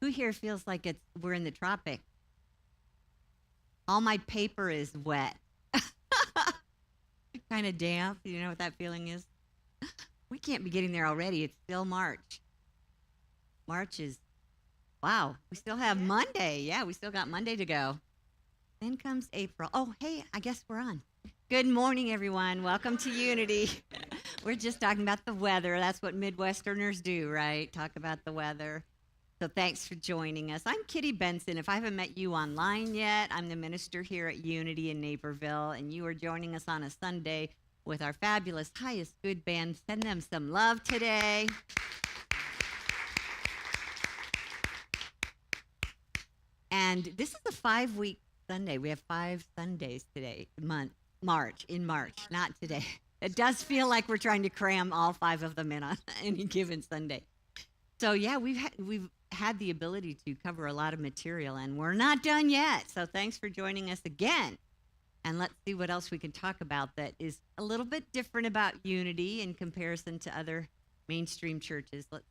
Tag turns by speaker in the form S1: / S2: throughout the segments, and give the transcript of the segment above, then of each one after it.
S1: Who here feels like we're in the tropics? All my paper is wet. Kind of damp. You know what that feeling is? We can't be getting there already. It's still March. March is, wow. We still have Monday. Yeah, we still got Monday to go. Then comes April. Oh, hey, I guess we're on. Good morning, everyone. Welcome to Unity. We're just talking about the weather. That's what Midwesterners do, right? Talk about the weather. So thanks for joining us. I'm Kity Benson. If I haven't met you online yet, I'm the minister here at Unity in Naperville, and you are joining us on a Sunday with our fabulous Highest Good band. Send them some love today. And this is a 5-week Sunday. We have 5 Sundays today, in March, not today. It does feel like we're trying to cram all 5 of them in on any given Sunday. So yeah, we've had the ability to cover a lot of material, and we're not done yet. So thanks for joining us again. And let's see what else we can talk about that is a little bit different about Unity in comparison to other mainstream churches. Let's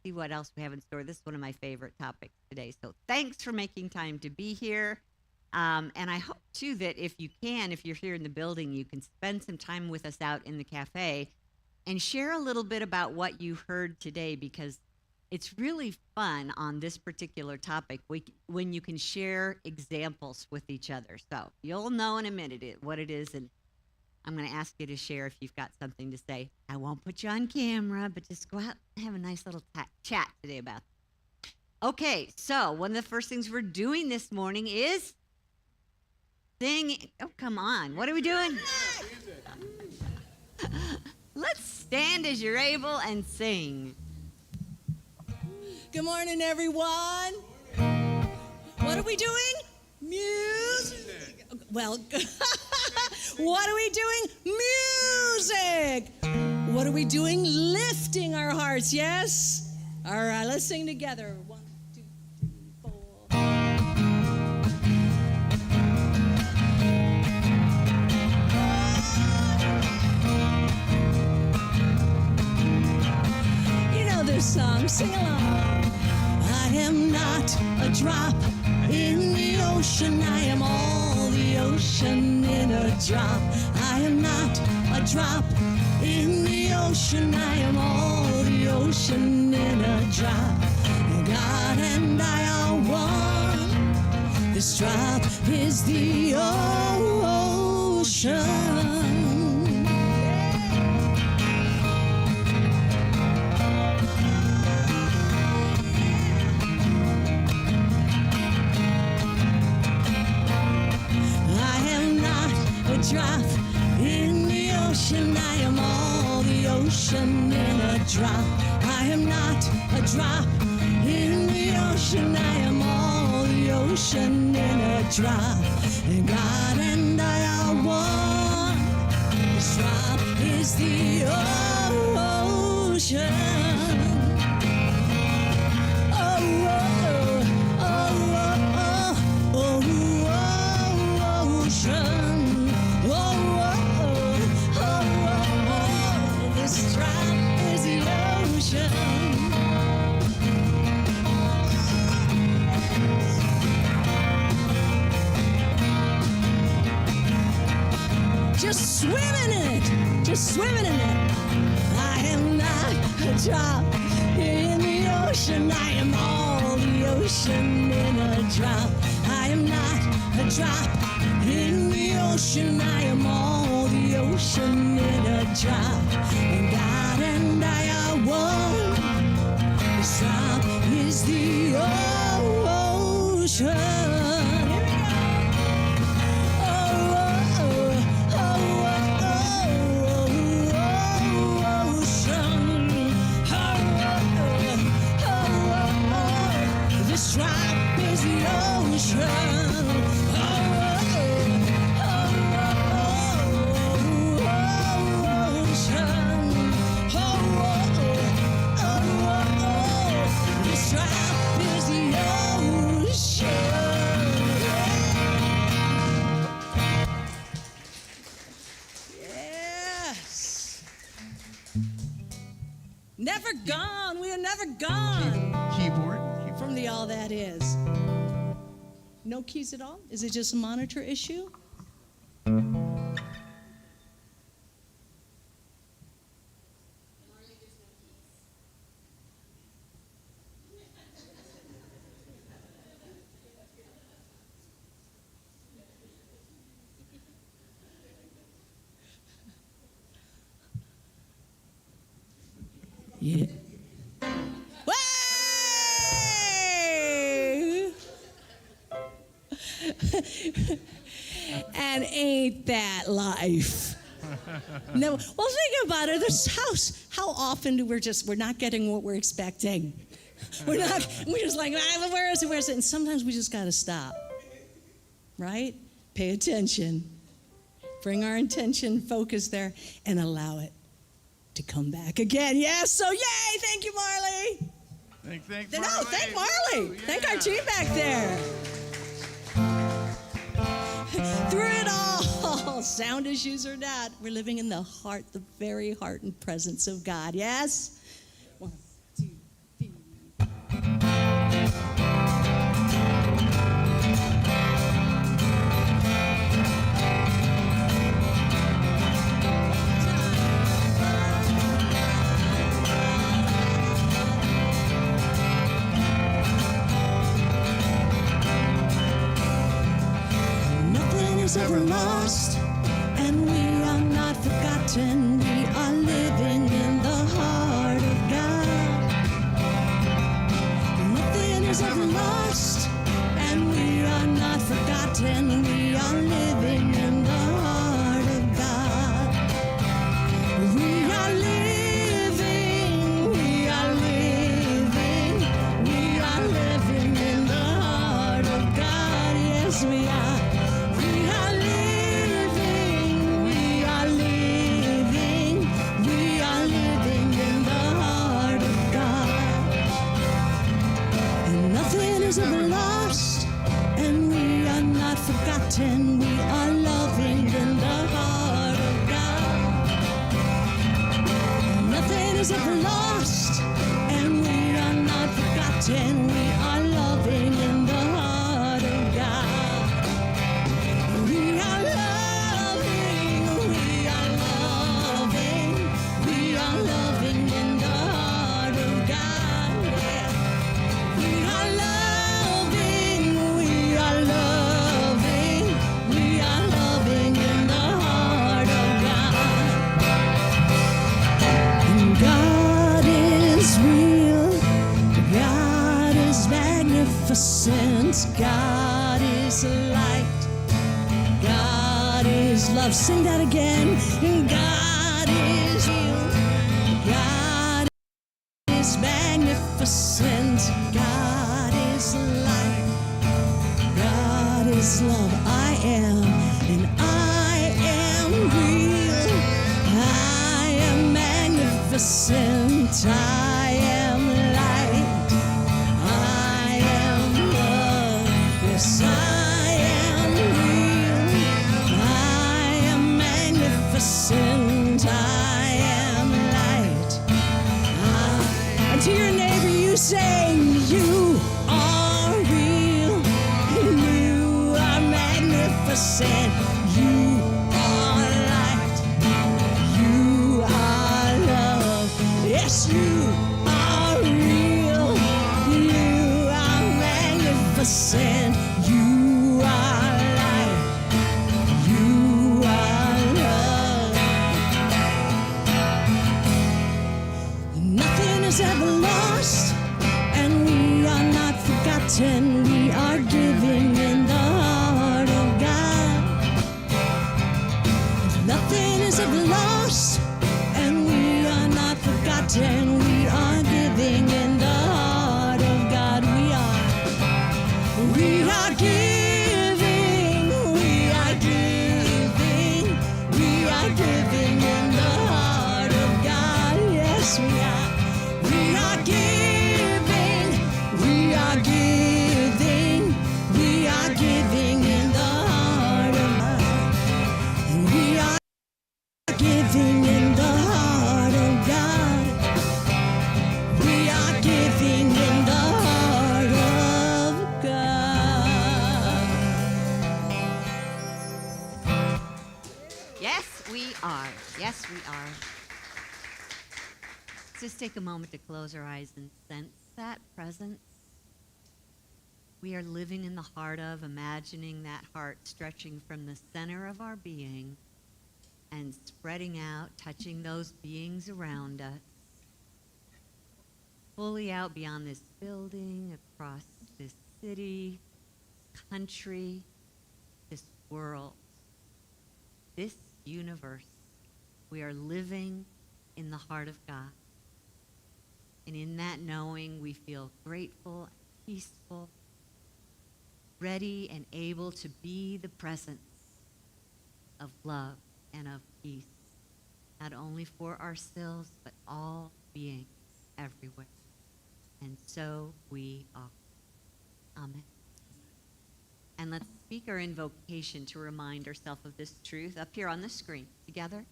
S1: see what else we have in store. This is one of my favorite topics today. So thanks for making time to be here. And I hope, too, that if you're here in the building, you can spend some time with us out in the cafe and share a little bit about what you heard today, because it's really fun on this particular topic when you can share examples with each other. So you'll know in a minute what it is, and I'm going to ask you to share if you've got something to say. I won't put you on camera, but just go out and have a nice little chat today about it. Okay, so one of the first things we're doing this morning is singing. Oh, come on. What are we doing? Let's stand as you're able and sing.
S2: Good morning, everyone. What are we doing? Music. Well, what are we doing? Music. What are we doing? Lifting our hearts, yes? All right, let's sing together. 1, 2, 3, 4. You know this song, sing along. I am not a drop in the ocean. I am all the ocean in a drop. I am not a drop in the ocean. I am all the ocean in a drop. God and I are one. This drop is the ocean. Drop in the ocean, I am all the ocean in a drop. I am not a drop in the ocean, I am all the ocean in a drop. And God and I are one. This drop is the ocean. Just swimming in it, just swimming in it. I am not a drop in the ocean. I am all the ocean in a drop. I am not a drop in the ocean. I am all the ocean in a drop. And God and I are one. This drop is the ocean.
S3: Never gone. We are never gone.
S4: Keyboard.
S2: the all that is. No keys at all? Is it just a monitor issue? Yeah. Way! And ain't that life? No. Well, think about it. This house. How often do we're not getting what we're expecting? We're just like, where is it? Where is it? And sometimes we just got to stop. Right? Pay attention. Bring our intention, focus there, and allow it to come back again. Yes, so yay, thank you, Marley.
S3: Thank
S2: No,
S3: Marley.
S2: thank Marley.
S3: Yeah.
S2: Thank our team back there. Through it all, sound issues or not, we're living in the heart, the very heart and presence of God. Yes? 1, 2, 3. Is ever lost, and we are not forgotten. We are living in the heart of God. Nothing is ever lost, and we are not forgotten. We are living in the heart of God. We are living, we are living, we are living in the heart of God. Yes, we are. Ever lost, and we are not forgotten. We are loving in the heart of God. Nothing is ever lost, and we are not forgotten. We are loving in the heart of God. We are loving, we are loving, we are loving in the heart of God. Yeah. We are loving. God is light, God is love. Sing that again. God is real, God is magnificent, God is light, God is love. I am, and I am real, I am magnificent, I am light. Yes, I am real, I am magnificent, I am light. And to your neighbor you say, you are real, you are magnificent, you are light, you are love. Yes, you are real, you are magnificent. You are light, you are love. Nothing is ever lost, and we are not forgotten. We are giving in the heart of God. Nothing is ever lost, and we are not forgotten. We are giving in the heart of God. We are giving, we are giving, we are giving in the heart of God. Yes, we are. We are giving, we are giving, we are giving in the heart of God. We are giving in the heart of God.
S1: Let's just take a moment to close our eyes and sense that presence. We are living in the heart of, imagining that heart stretching from the center of our being and spreading out, touching those beings around us, fully out beyond this building, across this city, country, this world, this universe. We are living in the heart of God. And in that knowing, we feel grateful, peaceful, ready and able to be the presence of love and of peace, not only for ourselves, but all beings everywhere. And so we are. Amen. And let's speak our invocation to remind ourselves of this truth up here on the screen. Together.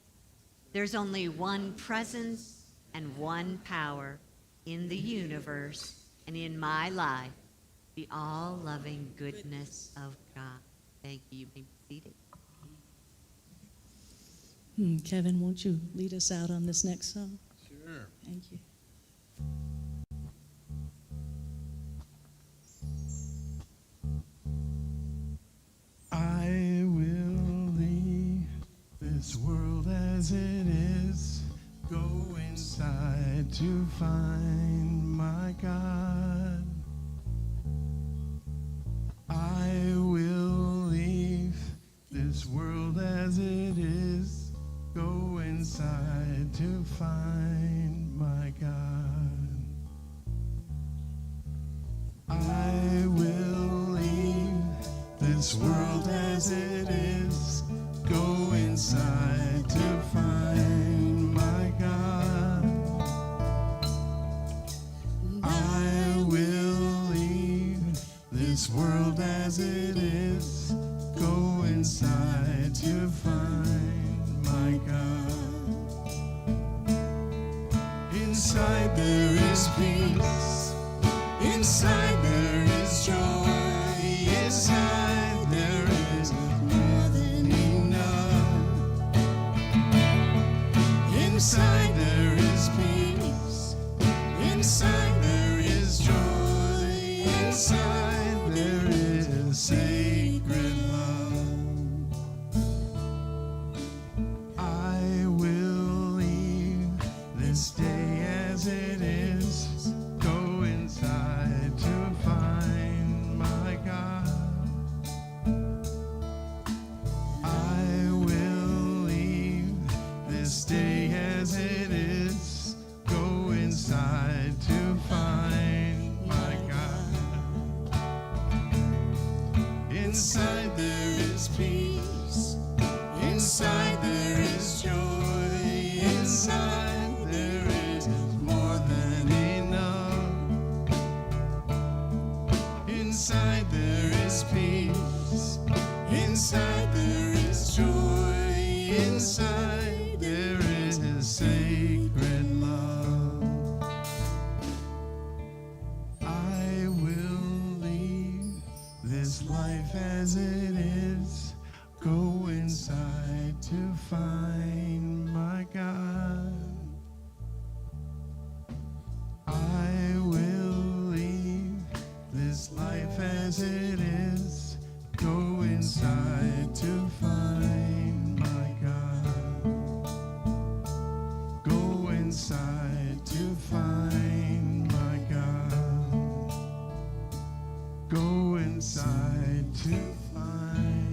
S1: There's only one presence and one power in the universe and in my life, the all-loving goodness of God. Thank you. You may be seated.
S2: Kevin, won't you lead us out on this next song?
S3: Sure.
S2: Thank you.
S3: I will leave this world as it is, go inside to find my God. I will leave this world as it is, go inside to find my God. I will leave this world as it is, go inside to find my God. I will leave this world as it is, go inside to find my God. Inside there is peace, inside there is joy, inside there is more than enough. Inside there is peace, inside there is joy, inside there is sacred love. I will leave this day as it is, go inside to find my God. I will leave this day as it is, go inside to find my God. Inside there is peace, inside there is joy, inside there is more than enough. Inside there is peace, inside there is joy, inside there is sacred love. I will leave this life as it is, go inside to find my God. I will leave this life as it is, go inside to find my God. Go inside to find my God. Go inside to find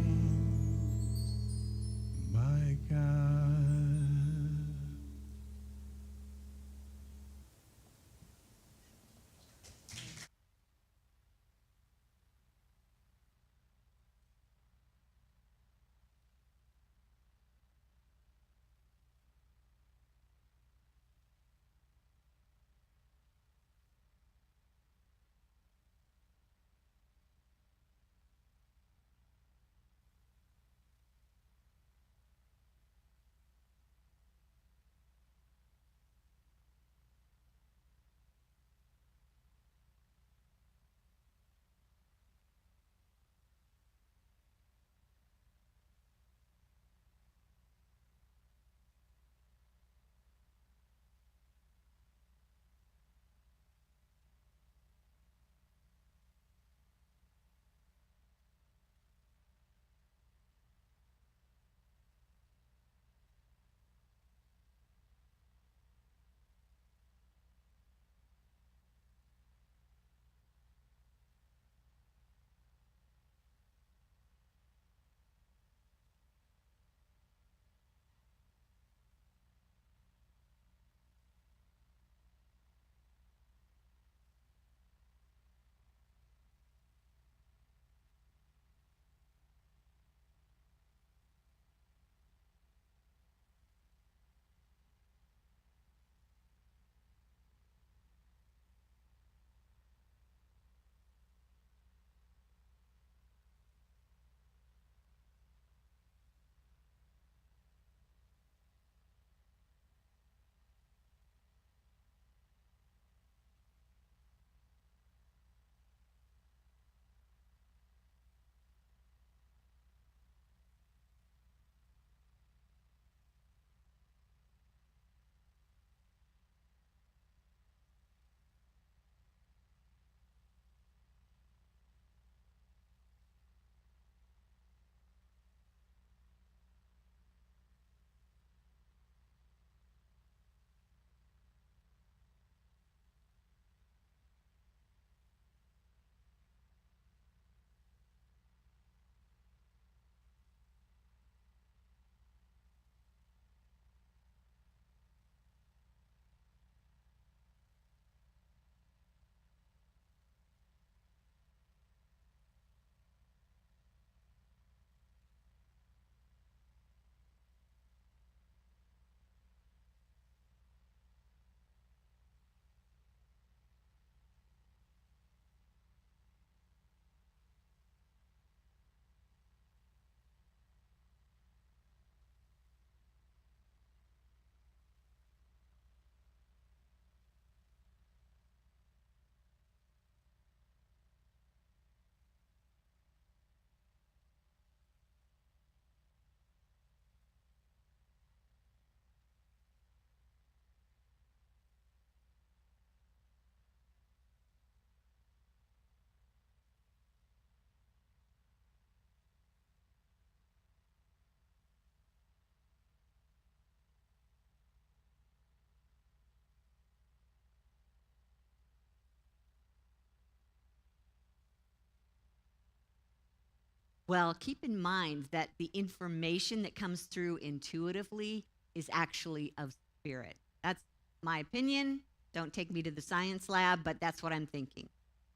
S1: Well, keep in mind that the information that comes through intuitively is actually of spirit. That's my opinion. Don't take me to the science lab, but that's what I'm thinking.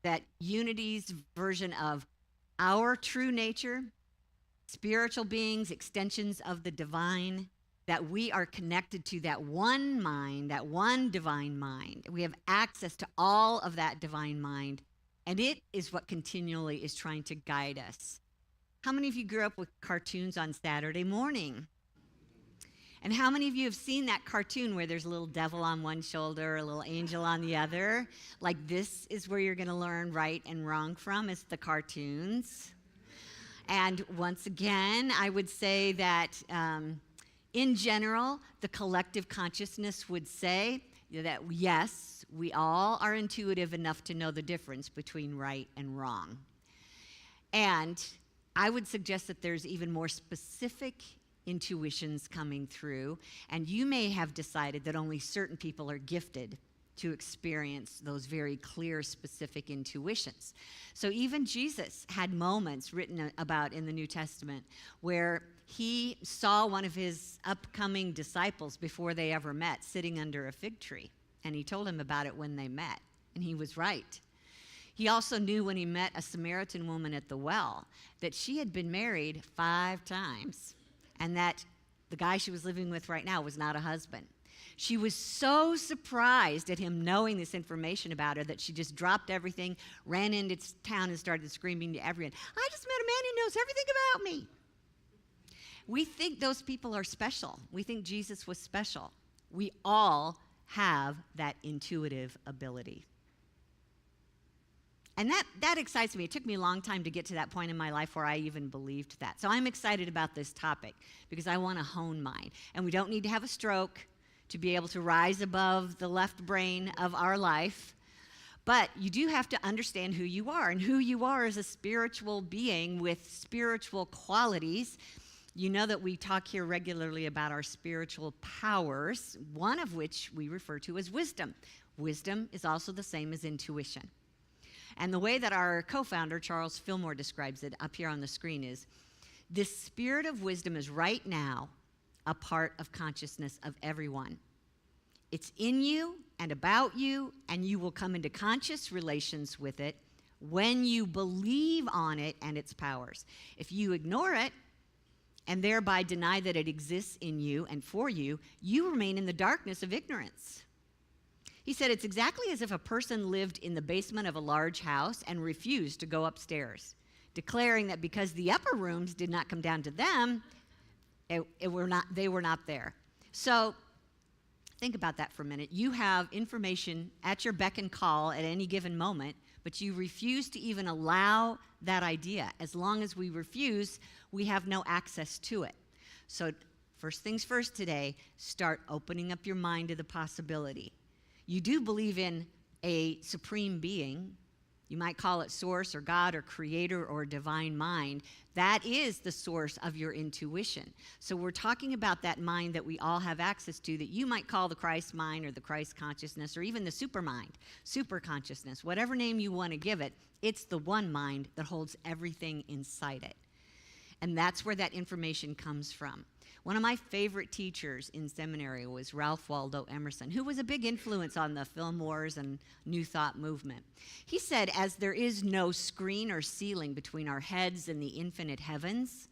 S1: That Unity's version of our true nature, spiritual beings, extensions of the divine, that we are connected to that one mind, that one divine mind. We have access to all of that divine mind, and it is what continually is trying to guide us. How many of you grew up with cartoons on Saturday morning? And how many of you have seen that cartoon where there's a little devil on one shoulder, a little angel on the other? Like, this is where you're going to learn right and wrong from, is the cartoons. And once again, I would say that in general, the collective consciousness would say that yes, we all are intuitive enough to know the difference between right and wrong. And I would suggest that there's even more specific intuitions coming through, and you may have decided that only certain people are gifted to experience those very clear, specific intuitions. So even Jesus had moments written about in the New Testament where he saw one of his upcoming disciples before they ever met sitting under a fig tree, and he told him about it when they met, and he was right. He also knew when he met a Samaritan woman at the well that she had been married 5 times, and that the guy she was living with right now was not a husband. She was so surprised at him knowing this information about her that she just dropped everything, ran into town, and started screaming to everyone, "I just met a man who knows everything about me." We think those people are special. We think Jesus was special. We all have that intuitive ability. And that excites me. It took me a long time to get to that point in my life where I even believed that. So I'm excited about this topic because I want to hone mine. And we don't need to have a stroke to be able to rise above the left brain of our life. But you do have to understand who you are. And who you are is a spiritual being with spiritual qualities. You know that we talk here regularly about our spiritual powers, one of which we refer to as wisdom. Wisdom is also the same as intuition. And the way that our co-founder, Charles Fillmore, describes it up here on the screen is, this spirit of wisdom is right now a part of consciousness of everyone. It's in you and about you, and you will come into conscious relations with it when you believe on it and its powers. If you ignore it and thereby deny that it exists in you and for you, you remain in the darkness of ignorance. He said it's exactly as if a person lived in the basement of a large house and refused to go upstairs, declaring that because the upper rooms did not come down to them, they were not there. So think about that for a minute. You have information at your beck and call at any given moment, but you refuse to even allow that idea. As long as we refuse, we have no access to it. So first things first today, start opening up your mind to the possibility. You do believe in a supreme being. You might call it source or God or creator or divine mind. That is the source of your intuition. So we're talking about that mind that we all have access to that you might call the Christ mind or the Christ consciousness or even the super mind, super consciousness, whatever name you want to give it. It's the one mind that holds everything inside it. And that's where that information comes from. One of my favorite teachers in seminary was Ralph Waldo Emerson, who was a big influence on the film wars and New Thought movement. He said, as there is no screen or ceiling between our heads and the infinite heavens,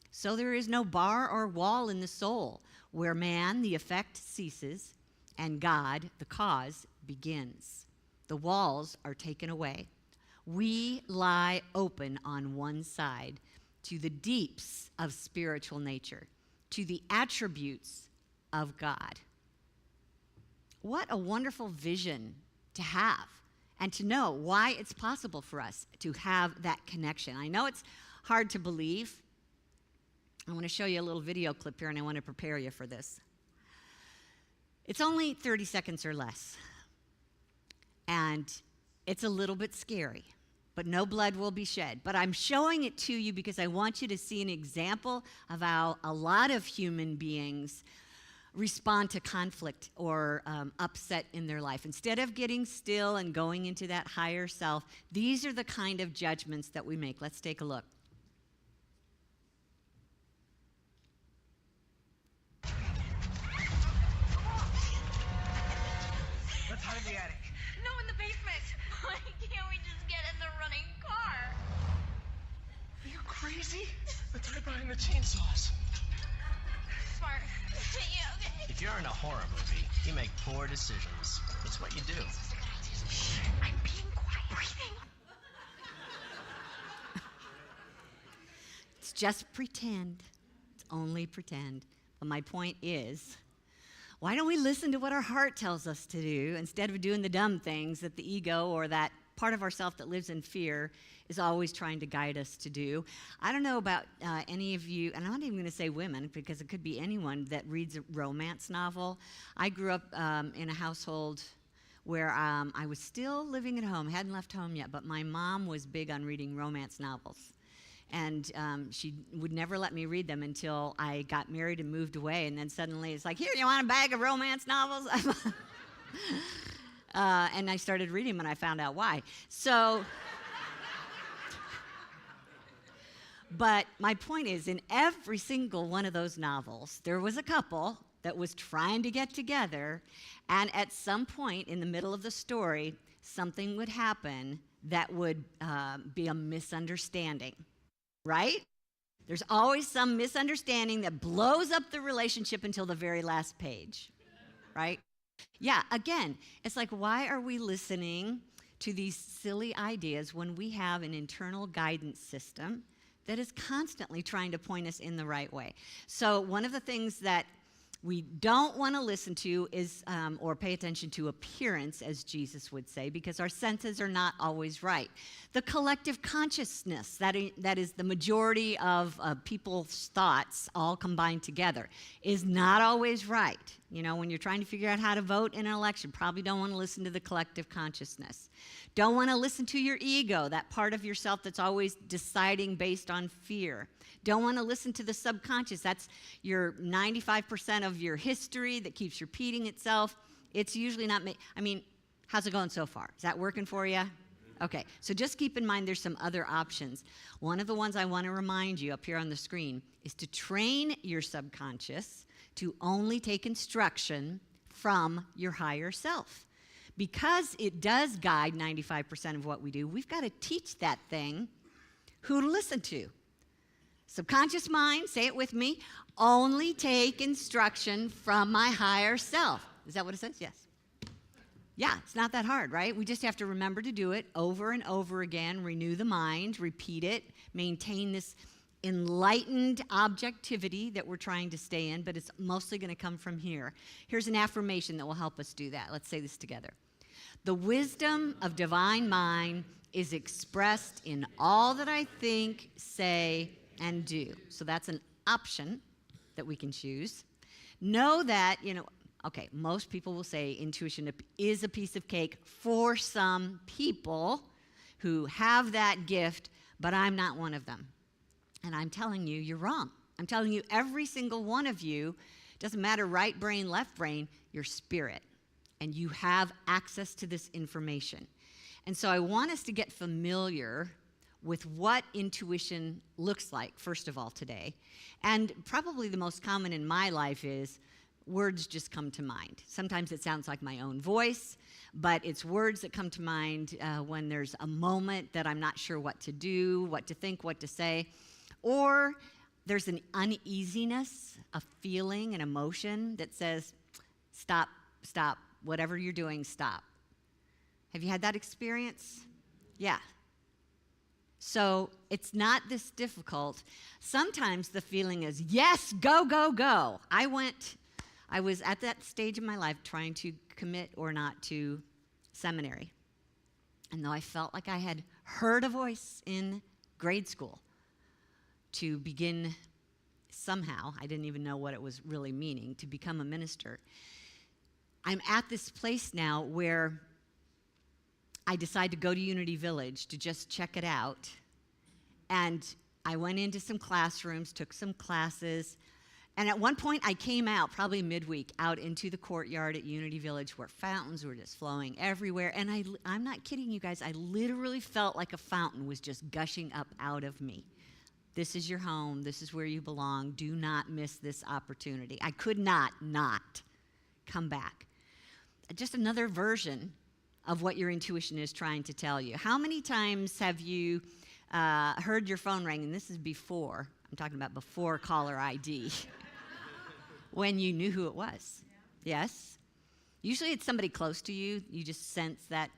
S1: so there is no bar or wall in the soul, where man, the effect, ceases, and God, the cause, begins. The walls are taken away. We lie open on one side to the deeps of spiritual nature, to the attributes of God. What a wonderful vision to have and to know why it's possible for us to have that connection. I know it's hard to believe. I want to show you a little video clip here, and I want to prepare you for this. It's only 30 seconds or less, and it's a little bit scary, but no blood will be shed. But I'm showing it to you because I want you to see an example of how a lot of human beings respond to conflict or upset in their life. Instead of getting still and going into that higher self, these are the kind of judgments that we make. Let's take a look.
S4: in the attic?
S5: No, in the basement. Why can't we just get in the running car?
S4: Are you crazy? Let's hide behind the chainsaws.
S5: Smart. Yeah, okay.
S6: If you're in a horror movie, you make poor decisions. It's what you do.
S5: I'm being quiet. Breathing.
S1: It's just pretend. It's only pretend. But my point is, why don't we listen to what our heart tells us to do instead of doing the dumb things that the ego or that part of ourself that lives in fear is always trying to guide us to do? I don't know about any of you, and I'm not even going to say women because it could be anyone that reads a romance novel. I grew up in a household where I was still living at home, hadn't left home yet, but my mom was big on reading romance novels. And she would never let me read them until I got married and moved away. And then suddenly it's like, here, you want a bag of romance novels? And I started reading them and I found out why. So, but my point is, in every single one of those novels, there was a couple that was trying to get together. And at some point in the middle of the story, something would happen that would be a misunderstanding. Right? There's always some misunderstanding that blows up the relationship until the very last page. Right? Yeah, again, it's like, why are we listening to these silly ideas when we have an internal guidance system that is constantly trying to point us in the right way? So one of the things that we don't want to listen to is, or pay attention to appearance, as Jesus would say, because our senses are not always right. The collective consciousness, that is the majority of people's thoughts all combined together, is not always right. You know, when you're trying to figure out how to vote in an election, probably don't want to listen to the collective consciousness. Don't want to listen to your ego, that part of yourself that's always deciding based on fear. Don't want to listen to the subconscious. That's your 95% of your history that keeps repeating itself. It's usually not how's it going so far? Is that working for you? Okay, so just keep in mind there's some other options. One of the ones I want to remind you up here on the screen is to train your subconscious to only take instruction from your higher self. Because it does guide 95% of what we do, we've got to teach that thing who to listen to. Subconscious mind, say it with me, only take instruction from my higher self. Is that what it says? Yes. Yeah, it's not that hard, right? We just have to remember to do it over and over again, renew the mind, repeat it, maintain this enlightened objectivity that we're trying to stay in, but it's mostly going to come from here. Here's an affirmation that will help us do that. Let's say this together. The wisdom of divine mind is expressed in all that I think, say, and do. So that's an option that we can choose. Know that, okay, most people will say intuition is a piece of cake for some people who have that gift, but I'm not one of them. And I'm telling you, you're wrong. I'm telling you, every single one of you, doesn't matter right brain, left brain, you're spirit. And you have access to this information. And so I want us to get familiar with what intuition looks like, first of all, today. And probably the most common in my life is words just come to mind. Sometimes it sounds like my own voice, but it's words that come to mind when there's a moment that I'm not sure what to do, what to think, what to say. Or there's an uneasiness, a feeling, an emotion that says, stop, whatever you're doing, stop. Have you had that experience? Yeah. So it's not this difficult. Sometimes the feeling is, yes, go, go, go. I was at that stage in my life trying to commit or not to seminary. And though I felt like I had heard a voice in grade school to begin somehow, I didn't even know what it was really meaning, to become a minister, I'm at this place now where I decided to go to Unity Village to just check it out. And I went into some classrooms, took some classes, and at one point I came out, probably midweek, out into the courtyard at Unity Village where fountains were just flowing everywhere. And I'm not kidding you guys, I literally felt like a fountain was just gushing up out of me. This is your home, this is where you belong, do not miss this opportunity. I could not come back. just another version of what your intuition is trying to tell you. How many times have you heard your phone ring, and this is before, I'm talking about before caller ID, when you knew who it was? Yes? Usually it's somebody close to you. You just sense that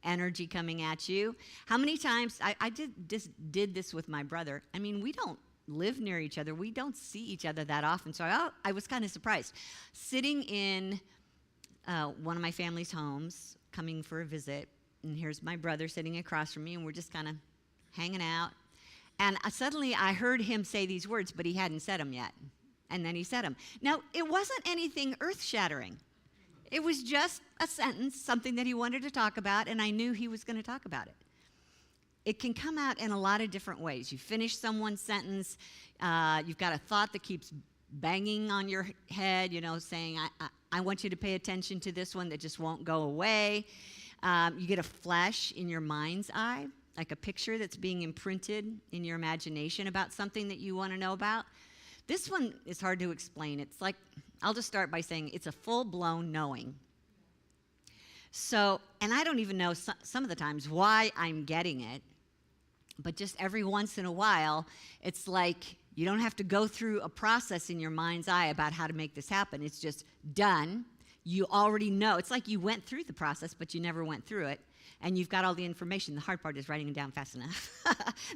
S1: energy coming at you. How many times, I did this with my brother. I mean, we don't live near each other. We don't see each other that often. So I was kind of surprised. Sitting in one of my family's homes, coming for a visit, and here's my brother sitting across from me, and we're just kind of hanging out. And suddenly I heard him say these words, but he hadn't said them yet. And then he said them. Now, it wasn't anything earth-shattering. It was just a sentence, something that he wanted to talk about, and I knew he was going to talk about it. It can come out in a lot of different ways. You finish someone's sentence, you've got a thought that keeps banging on your head, saying, I want you to pay attention to this one that just won't go away. You get a flash in your mind's eye, like a picture that's being imprinted in your imagination about something that you want to know about. This one is hard to explain. It's like, I'll just start by saying it's a full-blown knowing. So, and I don't even know some of the times why I'm getting it, but just every once in a while, it's like you don't have to go through a process in your mind's eye about how to make this happen. It's just done. You already know. It's like you went through the process, but you never went through it, and you've got all the information. The hard part is writing it down fast enough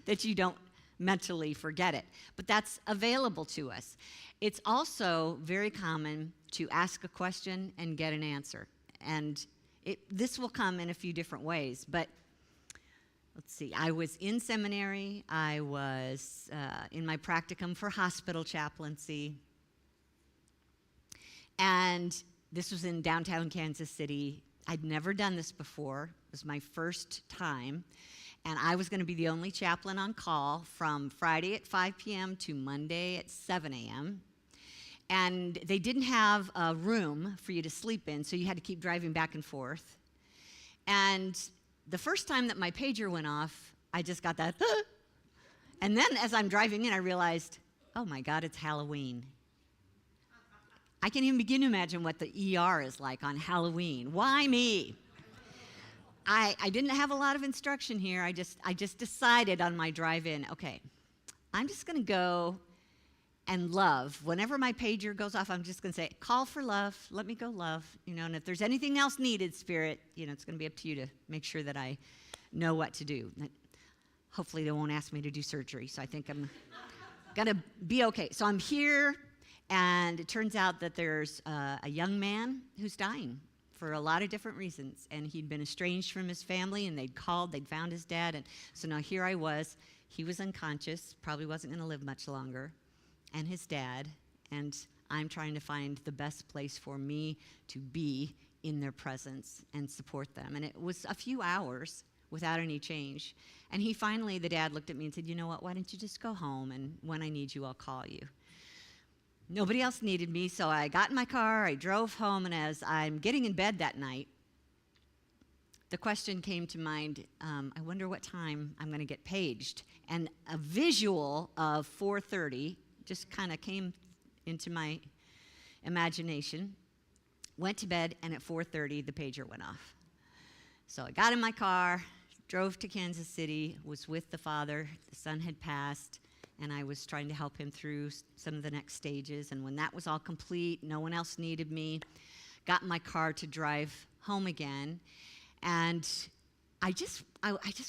S1: that you don't mentally forget it. But that's available to us. It's also very common to ask a question and get an answer. And this will come in a few different ways. But let's see, I was in seminary. I was in my practicum for hospital chaplaincy. And this was in downtown Kansas City. I'd never done this before. It was my first time. And I was going to be the only chaplain on call from Friday at 5 p.m. to Monday at 7 a.m. And they didn't have a room for you to sleep in, so you had to keep driving back and forth. And the first time that my pager went off, I just got that, and then as I'm driving in, I realized, oh my God, it's Halloween. I can't even begin to imagine what the ER is like on Halloween. Why me? I didn't have a lot of instruction here. I just decided on my drive in, okay, I'm just going to go and love. Whenever my pager goes off, I'm just going to say, call for love. Let me go love. And if there's anything else needed, Spirit, it's going to be up to you to make sure that I know what to do. Hopefully they won't ask me to do surgery, so I think I'm going to be okay. So I'm here, and it turns out that there's a young man who's dying for a lot of different reasons, and he'd been estranged from his family, and they'd found his dad, and so now here I was. He was unconscious, probably wasn't going to live much longer, and his dad, and I'm trying to find the best place for me to be in their presence and support them. And it was a few hours without any change, and the dad looked at me and said, you know what, why don't you just go home, and when I need you, I'll call you. Nobody else needed me, so I got in my car, I drove home, and as I'm getting in bed that night, the question came to mind, I wonder what time I'm going to get paged. And a visual of 4:30 just kind of came into my imagination. Went to bed, and at 4:30, the pager went off. So I got in my car, drove to Kansas City, was with the father. The son had passed, and I was trying to help him through some of the next stages. And when that was all complete, no one else needed me, got in my car to drive home again. And I just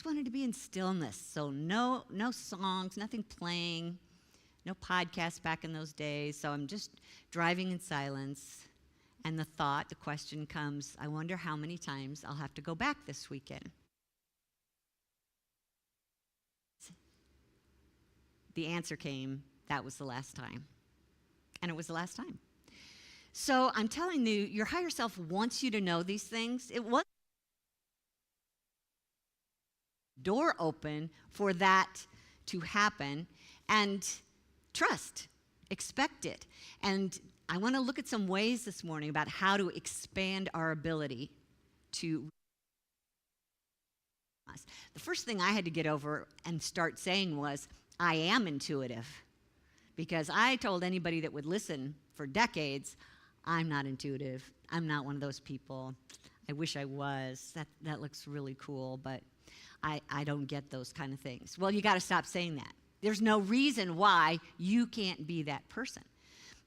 S1: wanted to be in stillness. So no songs, nothing playing, no podcasts back in those days. So I'm just driving in silence. And the question comes, I wonder how many times I'll have to go back this weekend. The answer came, that was the last time. And it was the last time. So I'm telling you, your higher self wants you to know these things. It was door open for that to happen, and trust, expect it. And I want to look at some ways this morning about how to expand our ability to. The first thing I had to get over and start saying was, I am intuitive. Because I told anybody that would listen for decades, I'm not intuitive. I'm not one of those people. I wish I was. That looks really cool, but I don't get those kind of things. Well, you got to stop saying that. There's no reason why you can't be that person.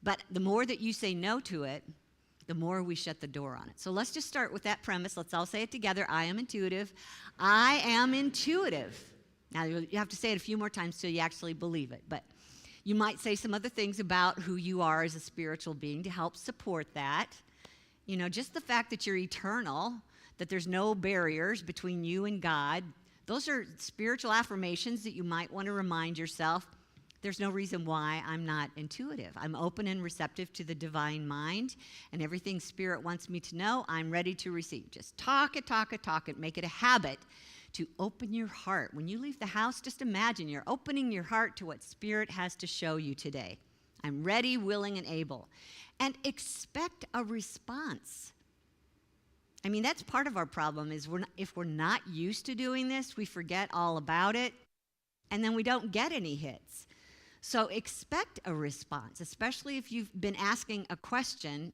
S1: But the more that you say no to it, the more we shut the door on it. So let's just start with that premise. Let's all say it together. I am intuitive. I am intuitive. Now, you have to say it a few more times till you actually believe it. But you might say some other things about who you are as a spiritual being to help support that. You know, just the fact that you're eternal, that there's no barriers between you and God. Those are spiritual affirmations that you might want to remind yourself. There's no reason why I'm not intuitive. I'm open and receptive to the divine mind, and everything Spirit wants me to know, I'm ready to receive. Just talk it, make it a habit to open your heart. When you leave the house, just imagine you're opening your heart to what Spirit has to show you today. I'm ready, willing, and able. And expect a response. I mean, that's part of our problem is if we're not used to doing this, we forget all about it, and then we don't get any hits. So expect a response, especially if you've been asking a question,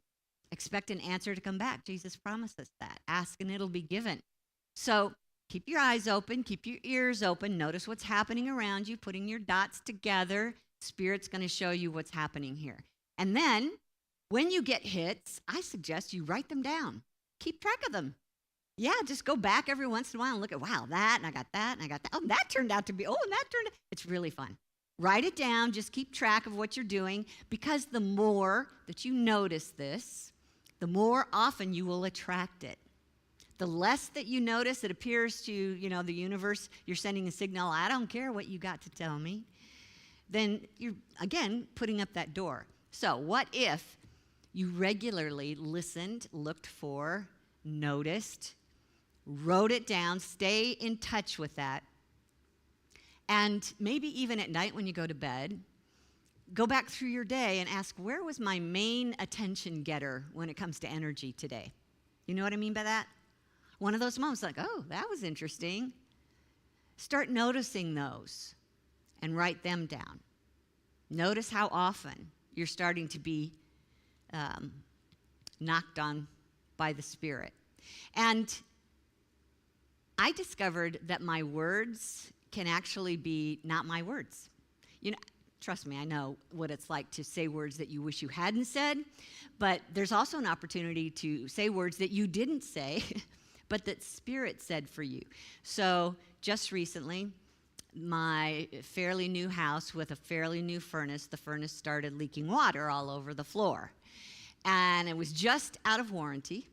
S1: expect an answer to come back. Jesus promised us that. Ask and it'll be given. So keep your eyes open, keep your ears open, notice what's happening around you, putting your dots together. Spirit's going to show you what's happening here. And then when you get hits, I suggest you write them down. Keep track of them. Yeah, just go back every once in a while and look at, wow, that, and I got that, and I got that. Oh, that turned out to be, and that turned out. It's really fun. Write it down. Just keep track of what you're doing, because the more that you notice this, the more often you will attract it. The less that you notice, it appears to, the universe, you're sending a signal, I don't care what you got to tell me. Then you're, again, putting up that door. So what if you regularly listened, looked for, noticed, wrote it down, stay in touch with that, and maybe even at night when you go to bed, go back through your day and ask, where was my main attention getter when it comes to energy today? You know what I mean by that? One of those moments like, oh, that was interesting. Start noticing those and write them down. Notice how often you're starting to be knocked on by the Spirit. And I discovered that my words can actually be not my words. Trust me, I know what it's like to say words that you wish you hadn't said, but there's also an opportunity to say words that you didn't say, but that Spirit said for you. So just recently, my fairly new house with a fairly new furnace, the furnace started leaking water all over the floor. And it was just out of warranty.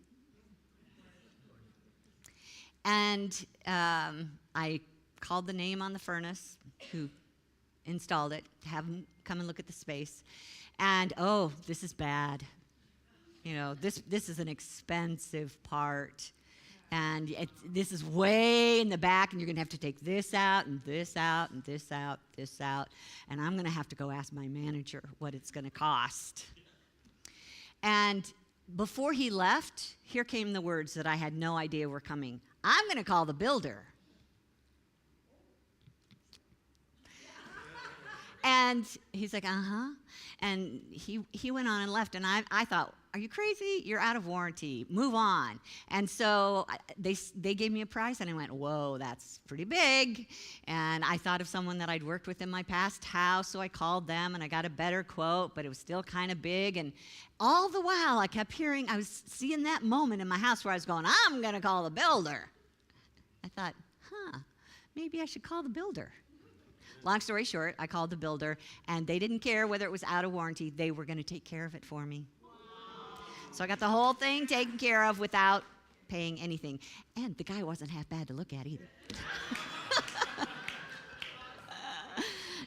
S1: And I called the name on the furnace who installed it, have them come and look at the space. And, oh, this is bad. This is an expensive part. And this is way in the back, and you're going to have to take this out, and this out, and this out, this out. And I'm going to have to go ask my manager what it's going to cost. And before he left, here came the words that I had no idea were coming. I'm going to call the builder. And he's like, uh-huh. And he went on and left. And I thought, are you crazy? You're out of warranty. Move on. And so they gave me a price, and I went, whoa, that's pretty big. And I thought of someone that I'd worked with in my past house, so I called them, and I got a better quote, but it was still kind of big. And all the while, I was seeing that moment in my house where I was going, I'm going to call the builder. I thought, maybe I should call the builder. Long story short, I called the builder, and they didn't care whether it was out of warranty. They were going to take care of it for me. So I got the whole thing taken care of without paying anything. And the guy wasn't half bad to look at either.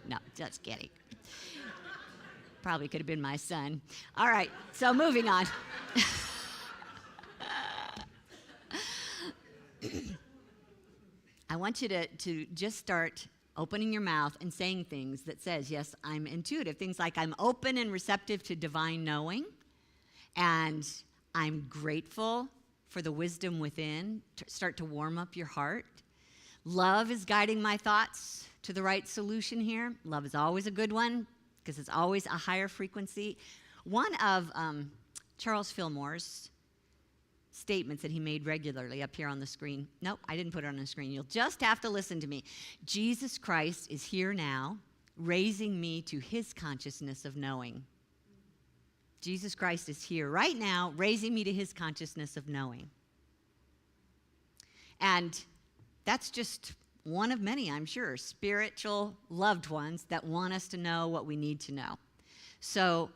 S1: No, just kidding. Probably could have been my son. All right, so moving on. I want you to just start opening your mouth and saying things that says, yes, I'm intuitive. Things like, I'm open and receptive to divine knowing, and I'm grateful for the wisdom within. Start to warm up your heart. Love is guiding my thoughts to the right solution here. Love is always a good one because it's always a higher frequency. One of Charles Fillmore's statements that he made regularly up here on the screen. Nope, I didn't put it on the screen. You'll just have to listen to me. Jesus Christ is here now, raising me to his consciousness of knowing. Jesus Christ is here right now, raising me to his consciousness of knowing. And that's just one of many, I'm sure, spiritual loved ones that want us to know what we need to know. So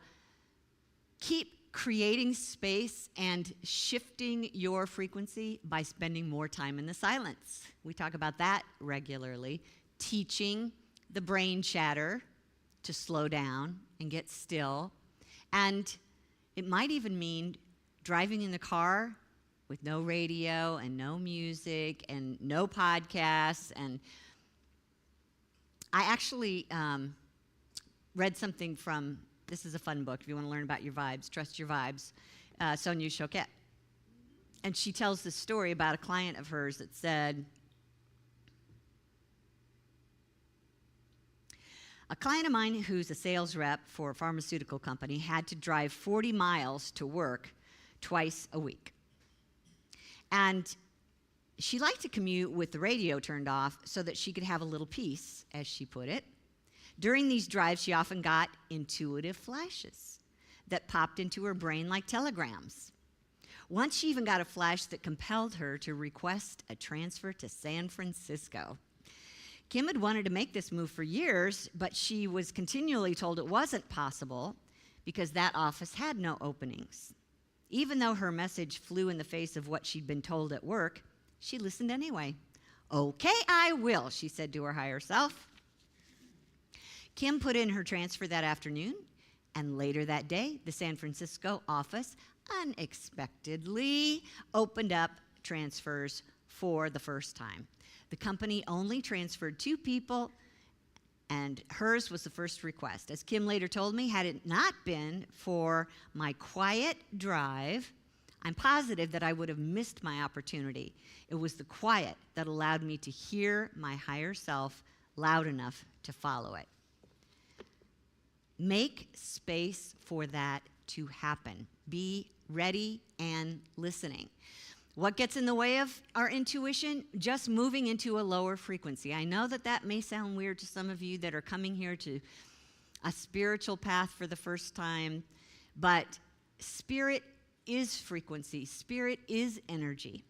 S1: keep creating space and shifting your frequency by spending more time in the silence. We talk about that regularly. Teaching the brain chatter to slow down and get still. And it might even mean driving in the car with no radio and no music and no podcasts. And I actually read something from, this is a fun book if you want to learn about your vibes, Trust Your Vibes, Sonia Choquette. And she tells this story about a client of hers that said, a client of mine who's a sales rep for a pharmaceutical company had to drive 40 miles to work twice a week. And she liked to commute with the radio turned off so that she could have a little peace, as she put it. During these drives, she often got intuitive flashes that popped into her brain like telegrams. Once she even got a flash that compelled her to request a transfer to San Francisco. Kim had wanted to make this move for years, but she was continually told it wasn't possible because that office had no openings. Even though her message flew in the face of what she'd been told at work, she listened anyway. Okay, I will, she said to her higher self. Kim put in her transfer that afternoon, and later that day, the San Francisco office unexpectedly opened up transfers for the first time. The company only transferred 2 people, and hers was the first request. As Kim later told me, had it not been for my quiet drive, I'm positive that I would have missed my opportunity. It was the quiet that allowed me to hear my higher self loud enough to follow it. Make space for that to happen. Be ready and listening. What gets in the way of our intuition? Just moving into a lower frequency. I know that that may sound weird to some of you that are coming here to a spiritual path for the first time, but spirit is frequency. Spirit is energy.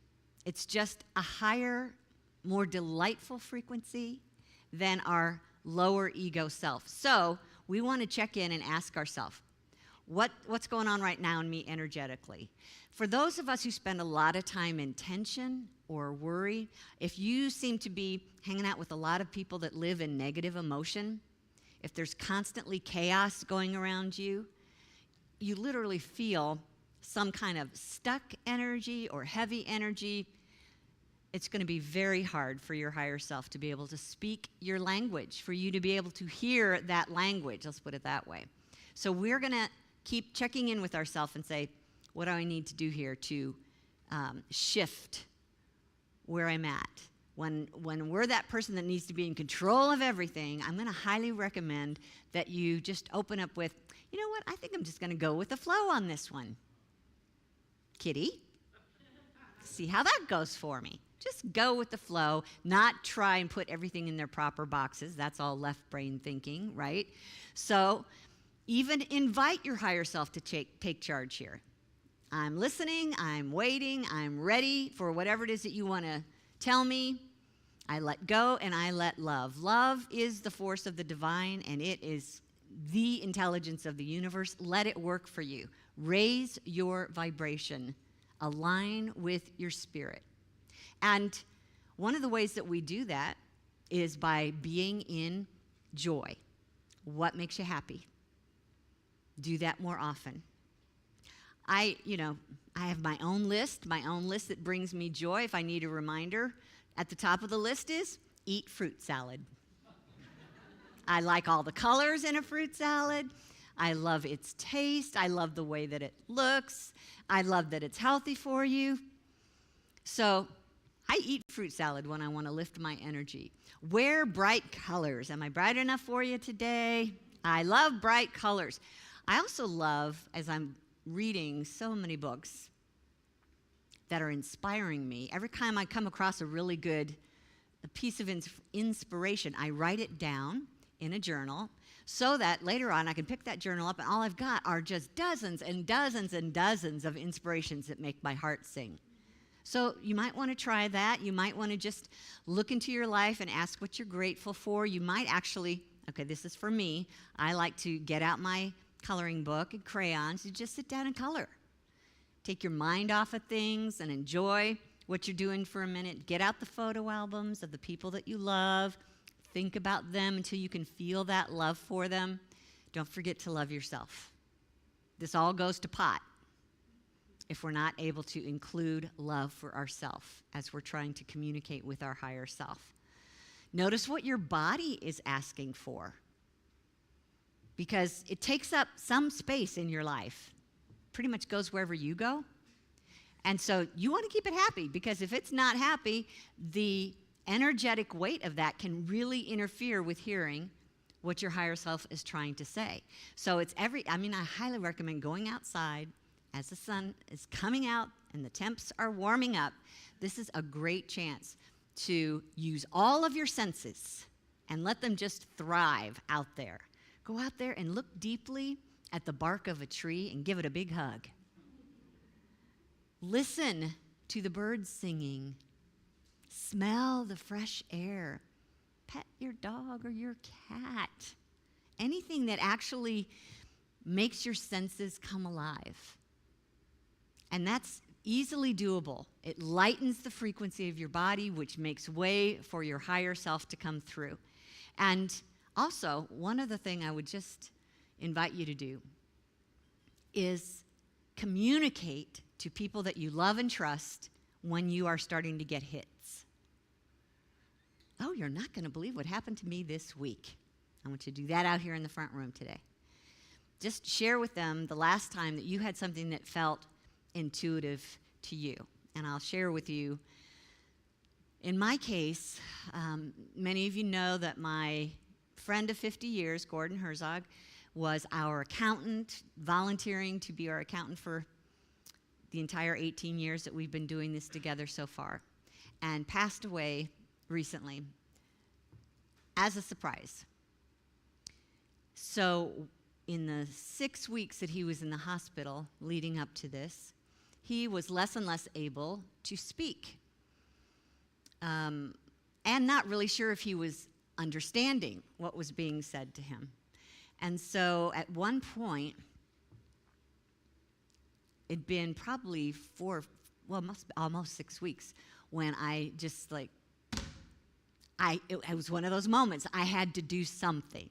S1: It's just a higher, more delightful frequency than our lower ego self. So we want to check in and ask ourselves, what's going on right now in me energetically? For those of us who spend a lot of time in tension or worry, if you seem to be hanging out with a lot of people that live in negative emotion, if there's constantly chaos going around you, you literally feel some kind of stuck energy or heavy energy. It's going to be very hard for your higher self to be able to speak your language, for you to be able to hear that language. Let's put it that way. So we're going to keep checking in with ourselves and say, what do I need to do here to shift where I'm at? When we're that person that needs to be in control of everything, I'm going to highly recommend that you just open up with, you know what, I think I'm just going to go with the flow on this one. Kity, see how that goes for me. Just go with the flow, not try and put everything in their proper boxes. That's all left brain thinking, right? So even invite your higher self to take charge here. I'm listening, I'm waiting, I'm ready for whatever it is that you want to tell me. I let go and I let love. Love is the force of the divine, and it is the intelligence of the universe. Let it work for you. Raise your vibration. Align with your spirit. And one of the ways that we do that is by being in joy. What makes you happy? Do that more often. I have my own list that brings me joy. If I need a reminder, at the top of the list is eat fruit salad. I like all the colors in a fruit salad. I love its taste. I love the way that it looks. I love that it's healthy for you. So I eat fruit salad when I want to lift my energy. Wear bright colors. Am I bright enough for you today? I love bright colors. I also love, as I'm reading so many books that are inspiring me. Every time I come across a piece of inspiration, I write it down in a journal so that later on I can pick that journal up and all I've got are just dozens and dozens and dozens of inspirations that make my heart sing. So you might want to try that. You might want to just look into your life and ask what you're grateful for. You might actually, okay, this is for me. I like to get out my coloring book and crayons and just sit down and color. Take your mind off of things and enjoy what you're doing for a minute. Get out the photo albums of the people that you love. Think about them until you can feel that love for them. Don't forget to love yourself. This all goes to pot if we're not able to include love for ourselves as we're trying to communicate with our higher self. Notice what your body is asking for, because it takes up some space in your life. Pretty much goes wherever you go. And so you want to keep it happy, because if it's not happy, the energetic weight of that can really interfere with hearing what your higher self is trying to say. So I highly recommend going outside as the sun is coming out and the temps are warming up. This is a great chance to use all of your senses and let them just thrive out there. Go out there and look deeply at the bark of a tree and give it a big hug. Listen to the birds singing. Smell the fresh air. Pet your dog or your cat. Anything that actually makes your senses come alive. And that's easily doable. It lightens the frequency of your body, which makes way for your higher self to come through. And also, one other thing I would just invite you to do is communicate to people that you love and trust when you are starting to get hits. Oh, you're not going to believe what happened to me this week. I want you to do that out here in the front room today. Just share with them the last time that you had something that felt intuitive to you. And I'll share with you, in my case, many of you know that my friend of 50 years, Gordon Herzog, was our accountant, volunteering to be our accountant for the entire 18 years that we've been doing this together so far, and passed away recently as a surprise. So in the 6 weeks that he was in the hospital leading up to this, he was less and less able to speak, and not really sure if he was understanding what was being said to him. And so at one point, it'd been probably almost 6 weeks, when I just it was one of those moments I had to do something.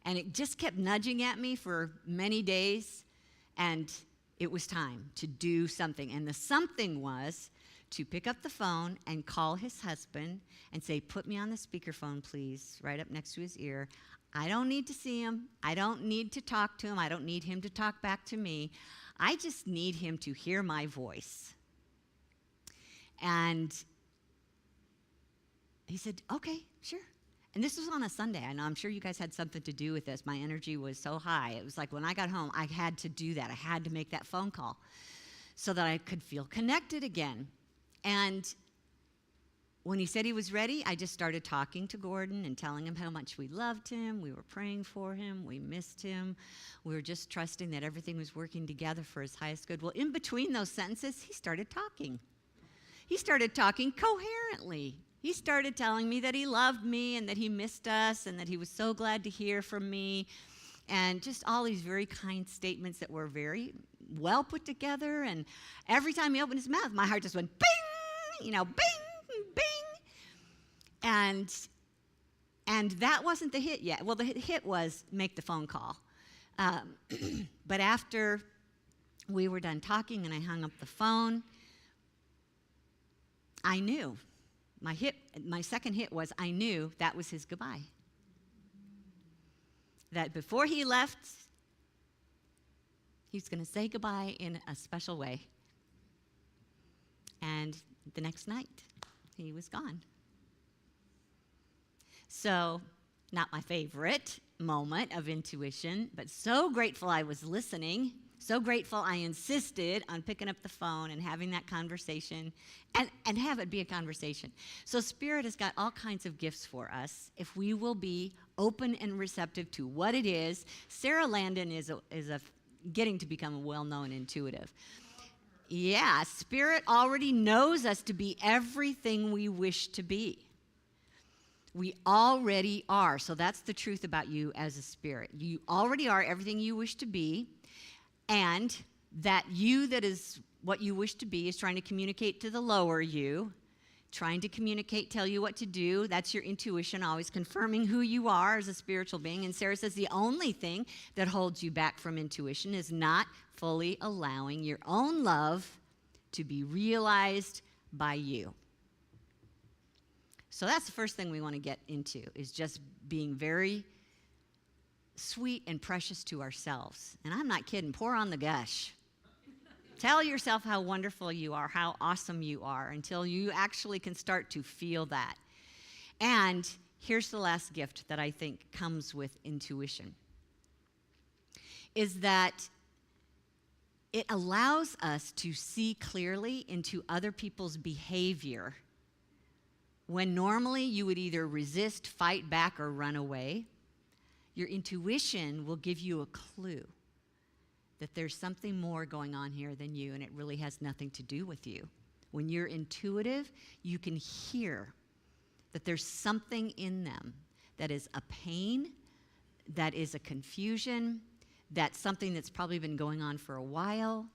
S1: And it just kept nudging at me for many days, and it was time to do something. And the something was to pick up the phone and call his husband and say, "Put me on the speakerphone, please," right up next to his ear. I don't need to see him. I don't need to talk to him. I don't need him to talk back to me. I just need him to hear my voice. And he said, "Okay, sure." And this was on a Sunday. I know, I'm sure you guys had something to do with this. My energy was so high. It was like when I got home, I had to do that. I had to make that phone call so that I could feel connected again. And when he said he was ready, I just started talking to Gordon and telling him how much we loved him. We were praying for him. We missed him. We were just trusting that everything was working together for his highest good. Well, in between those sentences, he started talking. He started talking coherently. He started telling me that he loved me and that he missed us and that he was so glad to hear from me, and just all these very kind statements that were very well put together. And every time he opened his mouth, my heart just went bing, bing, bing. And that wasn't the hit yet. Well, the hit was make the phone call. But after we were done talking and I hung up the phone, I knew. My second hit was I knew that was his goodbye. That before he left, he was going to say goodbye in a special way. And the next night, he was gone. So, not my favorite moment of intuition, but so grateful I was listening, So grateful I insisted on picking up the phone and having that conversation and have it be a conversation. So Spirit has got all kinds of gifts for us if we will be open and receptive to what it is. Sarah Landon is getting to become a well-known intuitive. Yeah, Spirit already knows us to be everything we wish to be. We already are. So that's the truth about you as a spirit. You already are everything you wish to be, and that you that is what you wish to be is trying to communicate to the lower you, trying to communicate, tell you what to do. That's your intuition, always confirming who you are as a spiritual being. And Sarah says the only thing that holds you back from intuition is not fully allowing your own love to be realized by you. So that's the first thing we want to get into, is just being very sweet and precious to ourselves. And I'm not kidding. Pour on the gush. Tell yourself how wonderful you are, how awesome you are, until you actually can start to feel that. And here's the last gift that I think comes with intuition, is that it allows us to see clearly into other people's behavior when normally you would either resist, fight back, or run away. Your intuition will give you a clue that there's something more going on here than you, and it really has nothing to do with you. When you're intuitive, you can hear that there's something in them that is a pain, that is a confusion, that's something that's probably been going on for a while,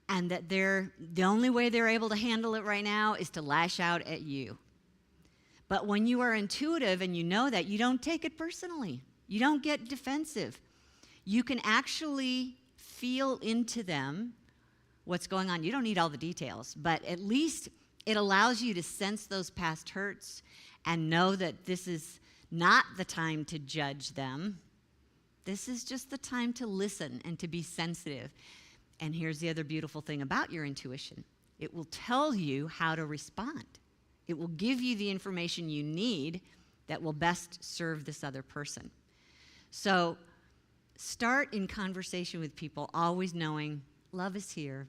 S1: and that the only way they're able to handle it right now is to lash out at you. But when you are intuitive and you know that, you don't take it personally. You don't get defensive. You can actually feel into them what's going on. You don't need all the details, but at least it allows you to sense those past hurts and know that this is not the time to judge them. This is just the time to listen and to be sensitive. And here's the other beautiful thing about your intuition. It will tell you how to respond. It will give you the information you need that will best serve this other person. So start in conversation with people, always knowing love is here.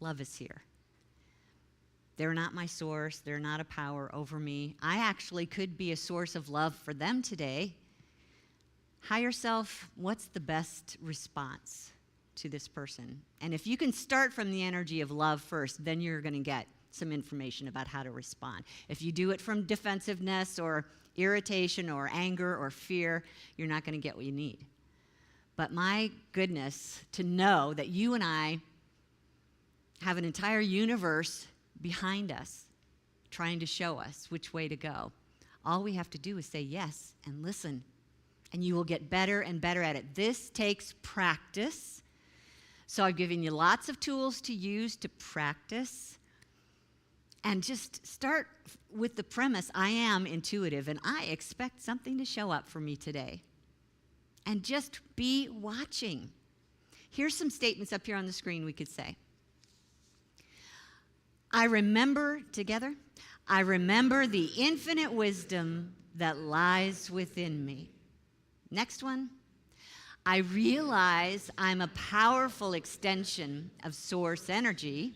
S1: Love is here. They're not my source. They're not a power over me. I actually could be a source of love for them today. Higher self, what's the best response to this person? And if you can start from the energy of love first, then you're going to get some information about how to respond. If you do it from defensiveness or irritation or anger or fear, you're not going to get what you need. But my goodness, to know that you and I have an entire universe behind us trying to show us which way to go. All we have to do is say yes and listen, and you will get better and better at it. This takes practice. So I've given you lots of tools to use to practice. And just start with the premise, I am intuitive, and I expect something to show up for me today. And just be watching. Here's some statements up here on the screen we could say. I remember the infinite wisdom that lies within me. Next one. I realize I'm a powerful extension of source energy.